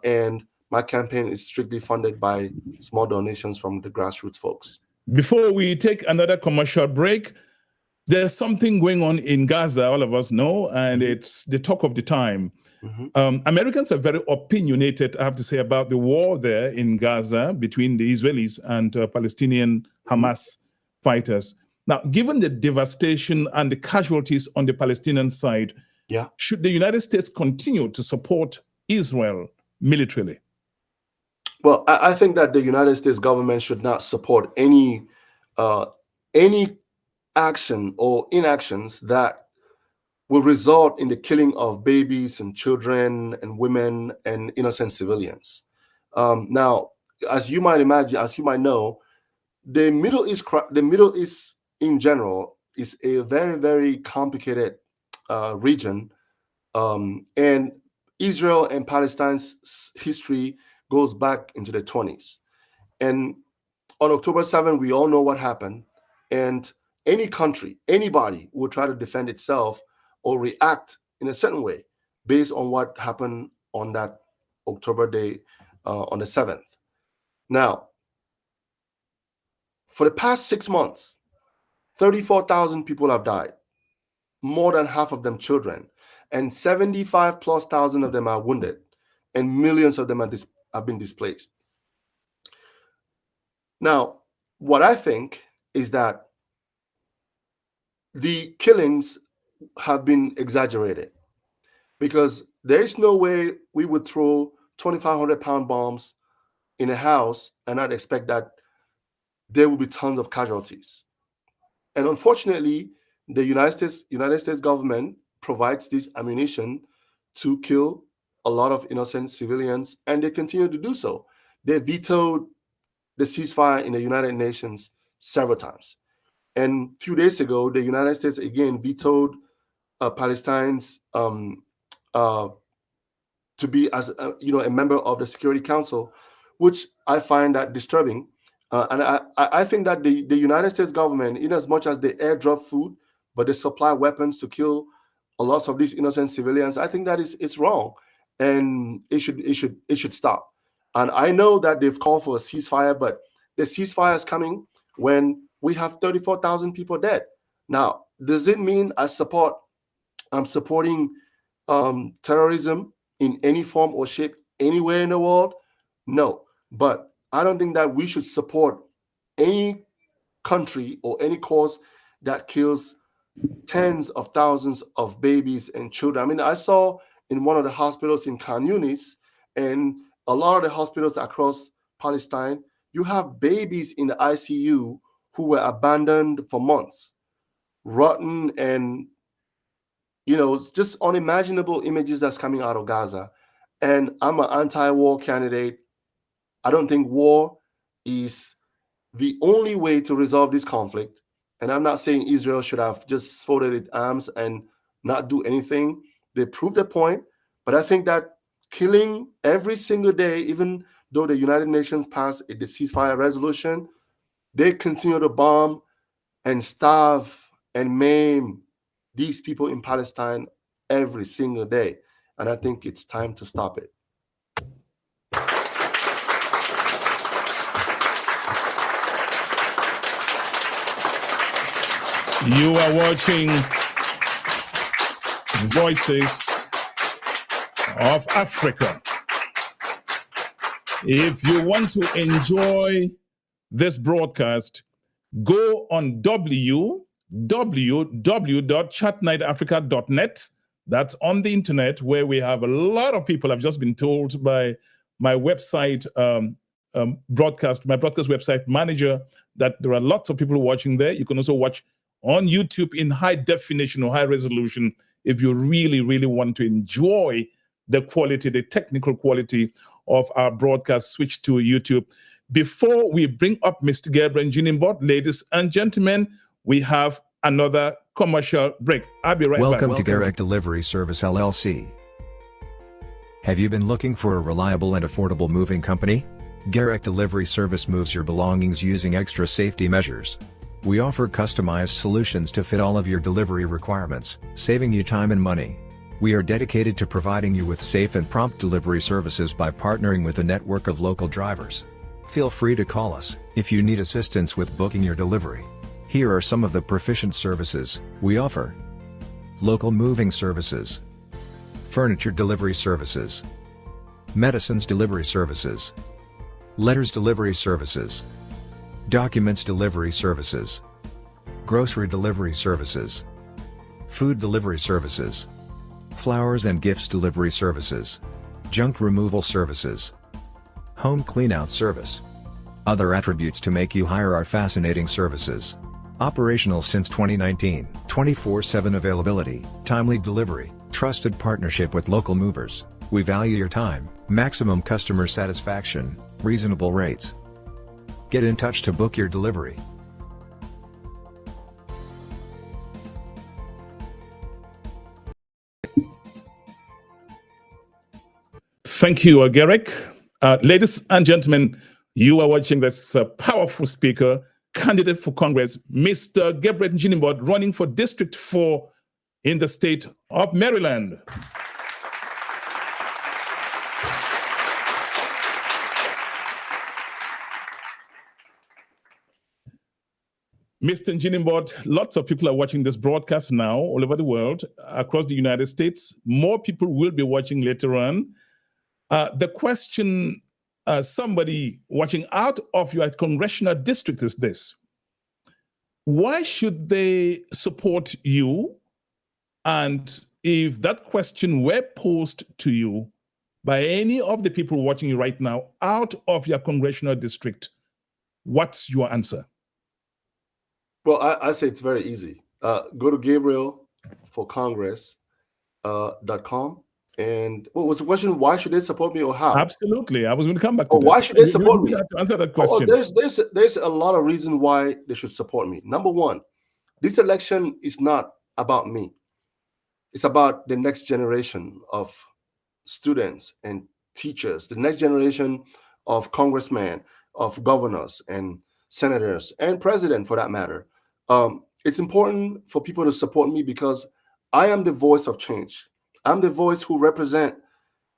And my campaign is strictly funded by small donations from the grassroots folks. Before we take another commercial break, there's something going on in Gaza, all of us know, and it's the talk of the time. Americans are very opinionated, I have to say, about the war there in Gaza between the Israelis and Palestinian Hamas fighters. Now, given the devastation and the casualties on the Palestinian side, should the United States continue to support Israel militarily? Well, I think that the United States government should not support any action or inactions that will result in the killing of babies and children and women and innocent civilians. Now, as you might imagine, as you might know, the Middle East in general is a very, very complicated region, and Israel and Palestine's history goes back into the 20s. And on October 7th, we all know what happened. And any country, anybody will try to defend itself or react in a certain way based on what happened on that October day, on the 7th. Now, for the past 6 months, 34,000 people have died, more than half of them children, and 75,000+ of them are wounded, and millions of them have been displaced. Now, what I think is that the killings have been exaggerated, because there is no way we would throw 2,500-pound bombs in a house and not expect that there will be tons of casualties. And unfortunately, the United States government provides this ammunition to kill a lot of innocent civilians, and they continue to do so. They vetoed the ceasefire in the United Nations several times. And a few days ago, the United States again vetoed Palestine's to be as a member of the Security Council, which I find that disturbing. And I think that the United States government, in as much as they airdrop food, but they supply weapons to kill a lot of these innocent civilians, I think that it's wrong, and it should stop. And I know that they've called for a ceasefire, but the ceasefire is coming when we have 34,000 people dead. Now, does it mean I'm supporting terrorism in any form or shape anywhere in the world? No, but I don't think that we should support any country or any cause that kills tens of thousands of babies and children. I mean, I saw in one of the hospitals in Khan Yunis, and a lot of the hospitals across Palestine, you have babies in the ICU who were abandoned for months, rotten, and just unimaginable images that's coming out of Gaza. And I'm an anti-war candidate. I don't think war is the only way to resolve this conflict. And I'm not saying Israel should have just folded its arms and not do anything. They proved their point. But I think that killing every single day, even though the United Nations passed the ceasefire resolution, they continue to bomb and starve and maim these people in Palestine every single day. And I think it's time to stop it. You are watching Voices of Africa. If you want to enjoy this broadcast, go on www.chatnightafrica.net. That's on the internet, where we have a lot of people. I've just been told by my website my broadcast website manager, that there are lots of people watching there. You can also watch on YouTube in high definition or high resolution if you really, really want to enjoy the quality, the technical quality of our broadcast. Switch to YouTube. Before we bring up Mr. Gabriel Njinimbot, ladies and gentlemen, we have another commercial break. I'll be right back. Welcome to Garrett Delivery Service LLC. Have you been looking for a reliable and affordable moving company? Garrett Delivery Service moves your belongings using extra safety measures. We offer customized solutions to fit all of your delivery requirements, saving you time and money. We are dedicated to providing you with safe and prompt delivery services by partnering with a network of local drivers. Feel free to call us if you need assistance with booking your delivery. Here are some of the proficient services we offer. Local moving services. Furniture delivery services. Medicines delivery services. Letters delivery services. Documents delivery services. Grocery delivery services. Food delivery services. Flowers and gifts delivery services. Junk removal services. Home cleanout service. Other attributes to make you hire our fascinating services. Operational since 2019, 24/7 availability, timely delivery, trusted partnership with local movers. We value your time, maximum customer satisfaction, reasonable rates. Get in touch to book your delivery. Thank you, Garrick. Ladies and gentlemen, you are watching this powerful speaker, candidate for Congress, Mr. Gabriel Njinimbot, running for District 4 in the state of Maryland. Mr. Njinimbot, lots of people are watching this broadcast now all over the world, across the United States. More people will be watching later on. The question somebody watching out of your congressional district is this: why should they support you? And if that question were posed to you by any of the people watching you right now out of your congressional district, what's your answer? Well, I say it's very easy. Go to GabrielForCongress.com. And what was the question? Why should they support me or how? Absolutely. I was going to come back to that. Why should they support me? You have to answer that question. There's a lot of reasons why they should support me. Number one, this election is not about me. It's about the next generation of students and teachers, the next generation of congressmen, of governors and senators and president for that matter. It's important for people to support me because I am the voice of change. I'm the voice who represent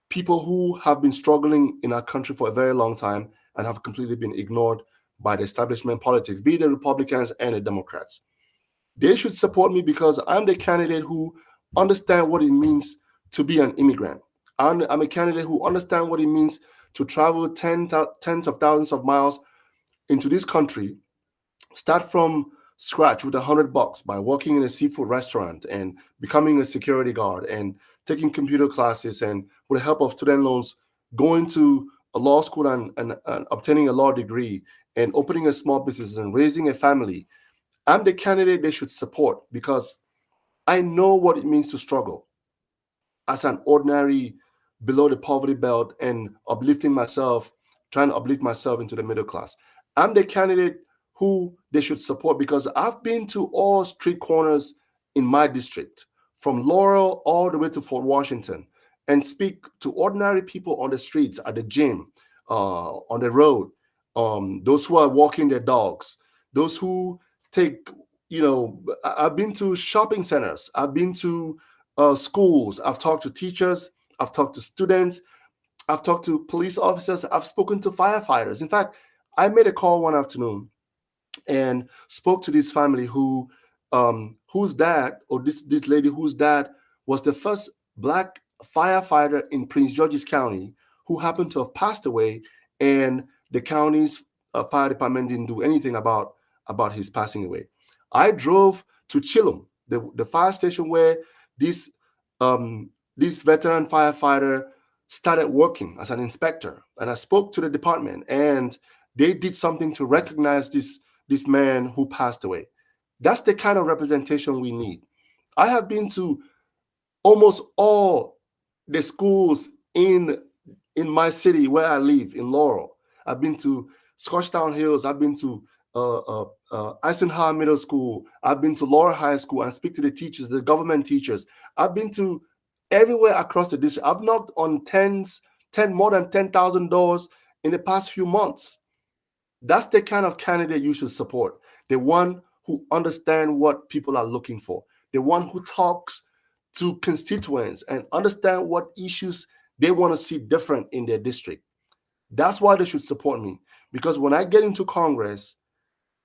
people who have been struggling in our country for a very long time and have completely been ignored by the establishment politics, be it the Republicans and the Democrats. They should support me because I'm the candidate who understands what it means to be an immigrant. I'm a candidate who understands what it means to travel tens of thousands of miles into this country, start from scratch with $100 by working in a seafood restaurant and becoming a security guard and taking computer classes, and with the help of student loans, going to a law school and obtaining a law degree and opening a small business and raising a family. I'm the candidate they should support because I know what it means to struggle as an ordinary below the poverty belt and trying to uplift myself into the middle class. I'm the candidate who they should support because I've been to all street corners in my district, from Laurel all the way to Fort Washington, and speak to ordinary people on the streets, at the gym, on the road, those who are walking their dogs, those who take, I've been to shopping centers, I've been to schools, I've talked to teachers, I've talked to students, I've talked to police officers, I've spoken to firefighters. In fact, I made a call one afternoon and spoke to this family whose dad, or this lady whose dad was the first Black firefighter in Prince George's County, who happened to have passed away, and the county's fire department didn't do anything about his passing away. I drove to Chillum, the fire station where this veteran firefighter started working as an inspector, and I spoke to the department, and they did something to recognize this man who passed away. That's the kind of representation we need. I have been to almost all the schools in my city where I live, in Laurel. I've been to Scotchtown Hills. I've been to Eisenhower Middle School. I've been to Laurel High School and speak to the teachers, the government teachers. I've been to everywhere across the district. I've knocked on more than 10,000 doors in the past few months. That's the kind of candidate you should support. The one who understands what people are looking for. The one who talks to constituents and understand what issues they want to see different in their district. That's why they should support me. Because when I get into Congress,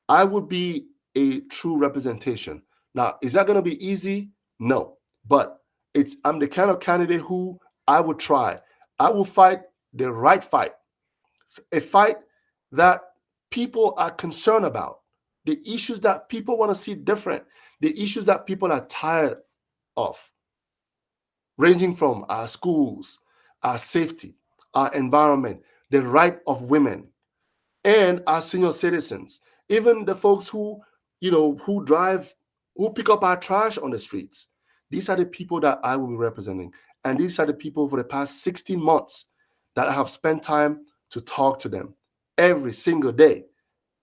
I would be a true representation. Now, is that going to be easy? No. But I'm the kind of candidate who I would try. I will fight the right fight, a fight that people are concerned about, the issues that people want to see different, the issues that people are tired of, ranging from our schools, our safety, our environment, the right of women, and our senior citizens, even the folks who, who drive, who pick up our trash on the streets. These are the people that I will be representing. And these are the people for the past 16 months that I have spent time to talk to them every single day,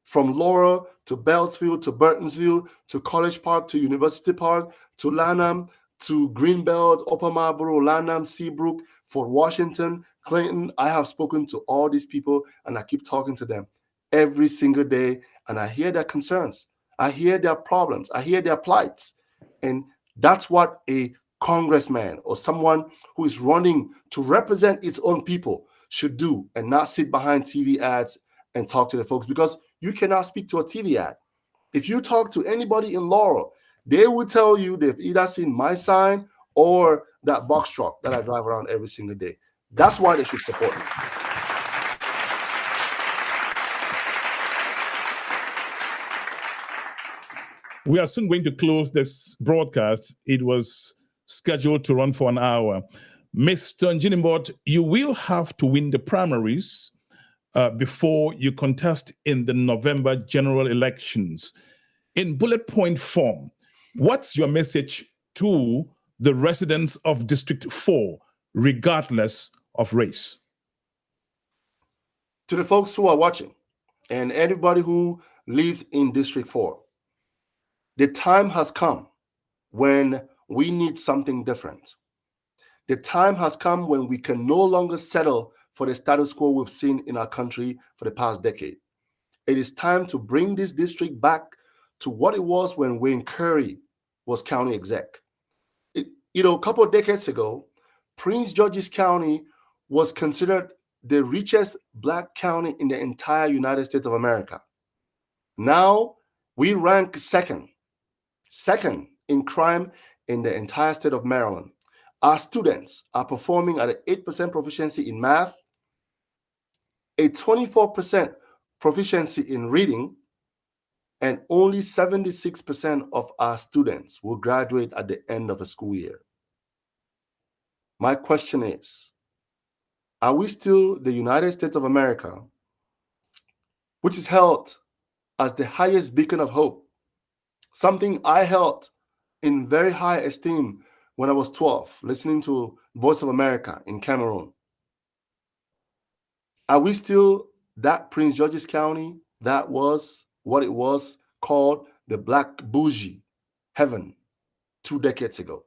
from Laurel to Bellsfield to Burtonsville to College Park to University Park to Lanham to Greenbelt, Upper Marlboro, Lanham, Seabrook, Fort Washington, Clinton. I have spoken to all these people and I keep talking to them every single day, and I hear their concerns. I hear their problems. I hear their plights. And that's what a congressman or someone who is running to represent its own people should do, and not sit behind TV ads and talk to the folks, because you cannot speak to a TV ad. If you talk to anybody in Laurel, they will tell you they've either seen my sign or that box truck that I drive around every single day. That's why they should support me. We are soon going to close this broadcast. It was scheduled to run for an hour. Mr. Njinimbot, you will have to win the primaries before you contest in the November general elections. In bullet point form, what's your message to the residents of District 4, regardless of race? To the folks who are watching and anybody who lives in District 4, the time has come when we need something different. The time has come when we can no longer settle for the status quo we've seen in our country for the past decade. It is time to bring this district back to what it was when Wayne Curry was county exec. A couple of decades ago, Prince George's County was considered the richest Black county in the entire United States of America. Now we rank second in crime in the entire state of Maryland. Our students are performing at an 8% proficiency in math, a 24% proficiency in reading, and only 76% of our students will graduate at the end of a school year. My question is, are we still the United States of America, which is held as the highest beacon of hope, something I held in very high esteem when I was 12, listening to Voice of America in Cameroon? Are we still that Prince George's County that was what it was called the Black Bougie Heaven 2 decades ago?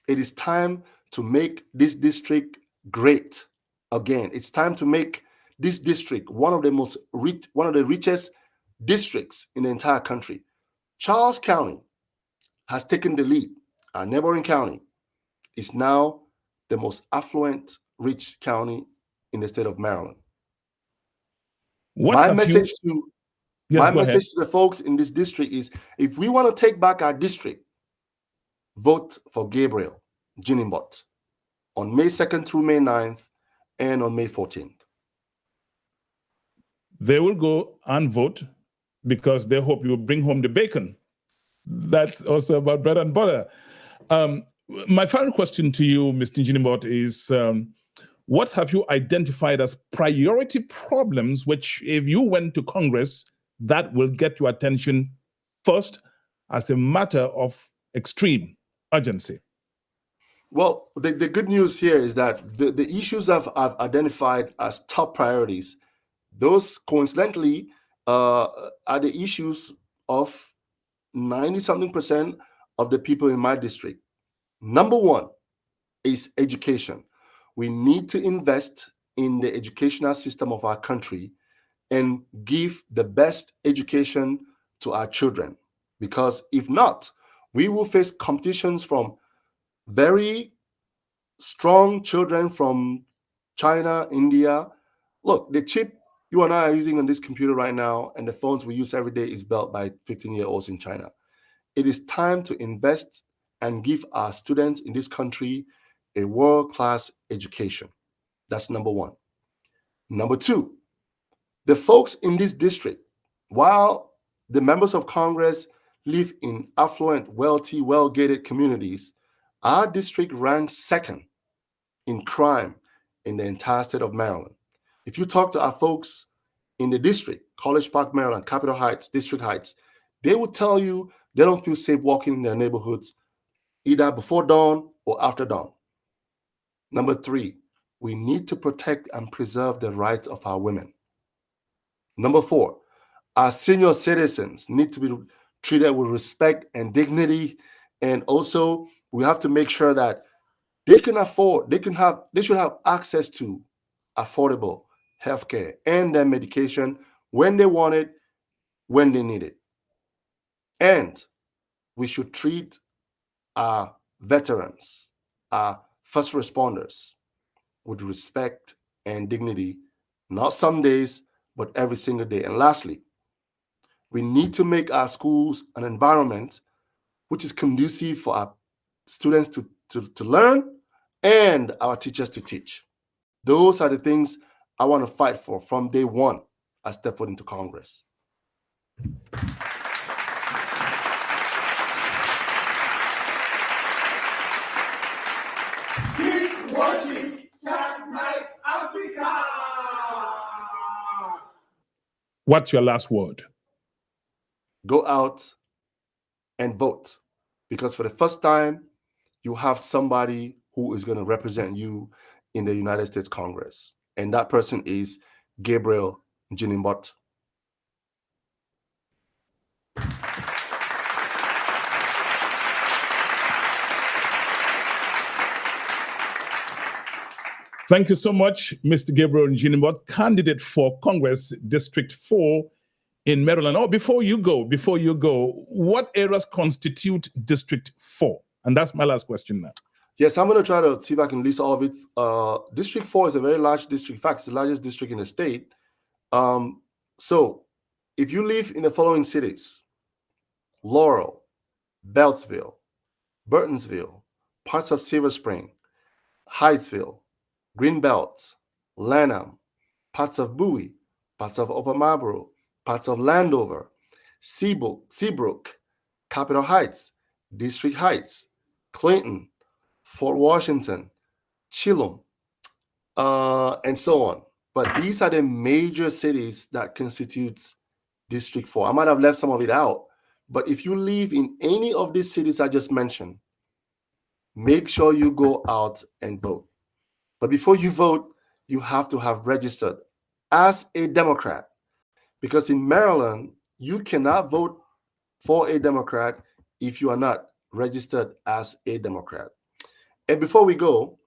It is time to make this district great again. It's time to make this district one of the richest districts in the entire country. Charles County has taken the lead. Our neighboring county is now the most affluent, rich county in the state of Maryland. My message to the folks in this district is, if we want to take back our district, vote for Gabriel Njinimbot on May 2nd through May 9th and on May 14th. They will go and vote because they hope you will bring home the bacon. That's also about bread and butter. My final question to you, Mr. Njinimbot, is what have you identified as priority problems which, if you went to Congress, that will get your attention first as a matter of extreme urgency? Well, the good news here is that the issues I've identified as top priorities, those coincidentally are the issues of 90-something% of the people in my district. Number one is education. We need to invest in the educational system of our country and give the best education to our children. Because if not, we will face competitions from very strong children from China, India. Look, the chip you and I are using on this computer right now and the phones we use every day is built by 15-year-olds in China. It is time to invest and give our students in this country a world-class education. That's number one. Number two, the folks in this district, while the members of Congress live in affluent, wealthy, well-gated communities, our district ranks second in crime in the entire state of Maryland. If you talk to our folks in the district, College Park, Maryland, Capitol Heights, District Heights, they will tell you they don't feel safe walking in their neighborhoods either before dawn or after dawn. Number three, we need to protect and preserve the rights of our women. Number four, our senior citizens need to be treated with respect and dignity. And also, we have to make sure that they should have access to affordable healthcare and their medication when they want it, when they need it. And we should treat our veterans, our first responders, with respect and dignity, not some days, but every single day. And lastly, we need to make our schools an environment which is conducive for our students to learn and our teachers to teach. Those are the things I want to fight for from day one I step foot into Congress. Keep watching Chat Night Africa. What's your last word? Go out and vote, because for the first time, you have somebody who is going to represent you in the United States Congress. And that person is Gabriel Njinimbot. Thank you so much, Mr. Gabriel Njinimbot, candidate for Congress District 4 in Maryland. Oh, before you go, what areas constitute District 4? And that's my last question now. Yes, I'm going to try to see if I can list all of it. District 4 is a very large district. In fact, it's the largest district in the state. So if you live in the following cities: Laurel, Beltsville, Burtonsville, parts of Silver Spring, Hyattsville, Greenbelt, Lanham, parts of Bowie, parts of Upper Marlboro, parts of Landover, Seabrook, Capitol Heights, District Heights, Clinton, Fort Washington, Chilum, and so on. But these are the major cities that constitutes District 4. I might have left some of it out, but if you live in any of these cities I just mentioned, make sure you go out and vote. But before you vote, you have to have registered as a Democrat, because in Maryland, you cannot vote for a Democrat if you are not registered as a Democrat. And before we go,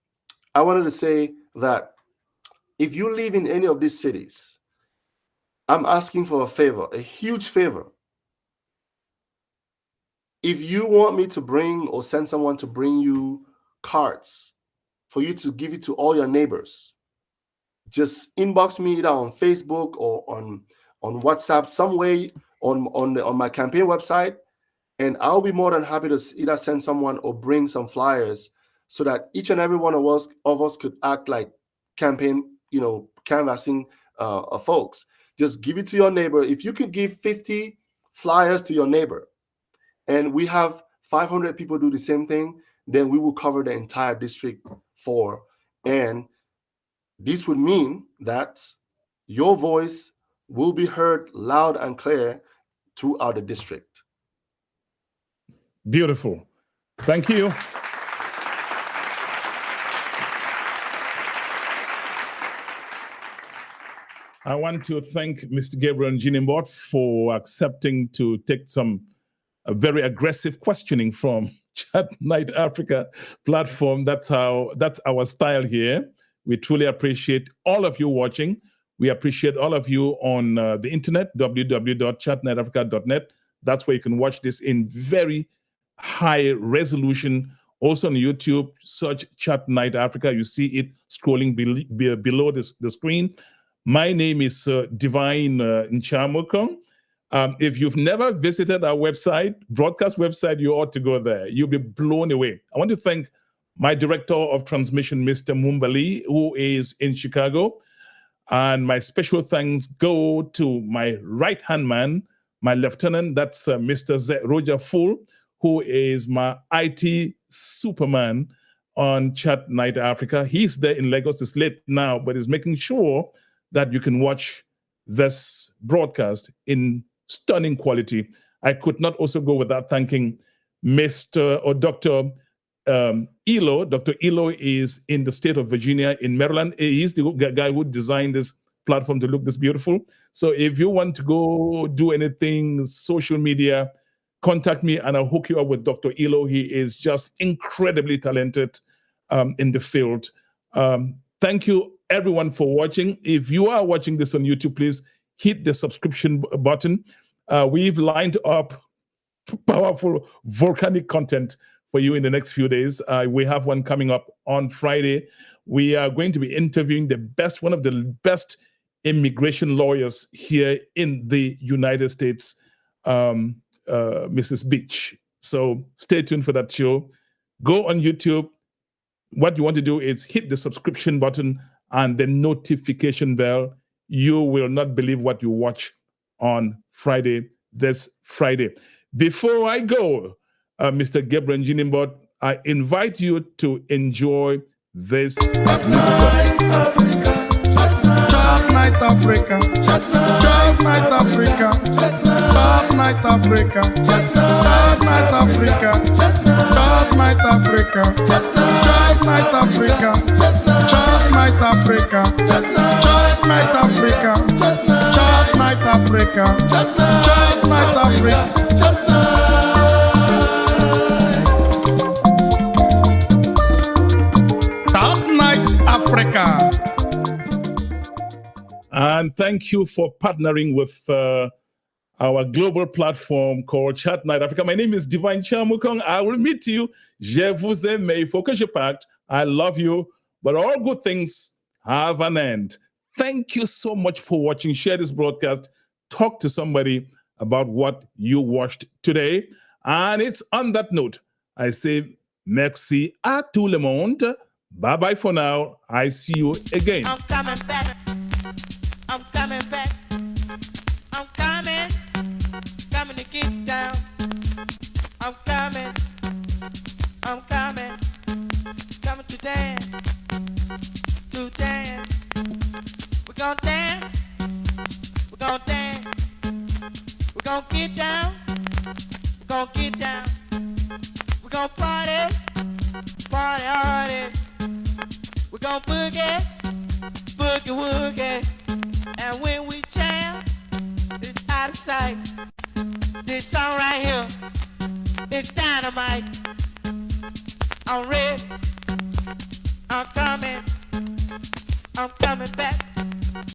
I wanted to say that if you live in any of these cities, I'm asking for a favor, a huge favor. If you want me to bring or send someone to bring you cards for you to give it to all your neighbors, just inbox me either on Facebook or on WhatsApp, some way on my campaign website, and I'll be more than happy to either send someone or bring some flyers so that each and every one of us could act like campaign, canvassing folks. Just give it to your neighbor. If you could give 50 flyers to your neighbor, and we have 500 people do the same thing, then we will cover the entire District 4. And this would mean that your voice will be heard loud and clear throughout the district. Beautiful. Thank you. I want to thank Mr. Gabriel Njinimbot for accepting to take a very aggressive questioning from Chat Night Africa platform. That's our style here. We truly appreciate all of you watching. We appreciate all of you on the internet, www.chatnightafrica.net. That's where you can watch this in very high resolution. Also on YouTube, search Chat Night Africa. You see it scrolling below the screen. My name is Divine Nchamukong. If you've never visited our website, broadcast website, you ought to go there. You'll be blown away. I want to thank my director of transmission, Mr. Mumbali, who is in Chicago. And my special thanks go to my right-hand man, my lieutenant, that's Mr. Roger Full, who is my IT superman on Chat Night Africa. He's there in Lagos. It's late now, but he's making sure that you can watch this broadcast in stunning quality. I could not also go without thanking Mr. or Dr. Elo. Dr. Elo is in the state of Virginia in Maryland. He's the guy who designed this platform to look this beautiful. So if you want to go do anything, social media, contact me and I'll hook you up with Dr. Elo. He is just incredibly talented in the field. Thank you everyone for watching. If you are watching this on YouTube, please hit the subscription button. We've lined up powerful volcanic content for you in the next few days. We have one coming up on Friday. We are going to be interviewing one of the best immigration lawyers here in the United States, Mrs. Beach. So stay tuned for that show. Go on YouTube. What you want to do is hit the subscription button and the notification bell. You will not believe what you watch on this Friday. Before I go, Mr. Gabriel Njinimbot, I invite you to enjoy this. Chat Night Africa. Chat Night Africa. Chat Night Africa. Chat Night Africa. Chat Night Africa. Chat Night Africa. Chat Night Africa. Chat Night Africa. Chat Night Africa. Chat Night Africa. Chat Night Africa. Africa. And thank you for partnering with our global platform called Chat Night Africa. My name is Divine Chamukong. I will meet you. Je vous aime. Il faut que je parte. I love you. But all good things have an end. Thank you so much for watching. Share this broadcast. Talk to somebody about what you watched today. And it's on that note, I say merci à tout le monde. Bye-bye for now. I see you again. I'm coming back. I'm coming back. I'm coming. Coming to get down. I'm coming. I'm coming. Coming to dance. To dance. We're gonna dance. We're gonna dance. We're gonna get down. We're gonna get down. We're gonna party. Party hardy. We're gonna boogie, boogie woogie. And when we jam, it's out of sight. This song right here, it's dynamite. I'm ready, I'm coming back.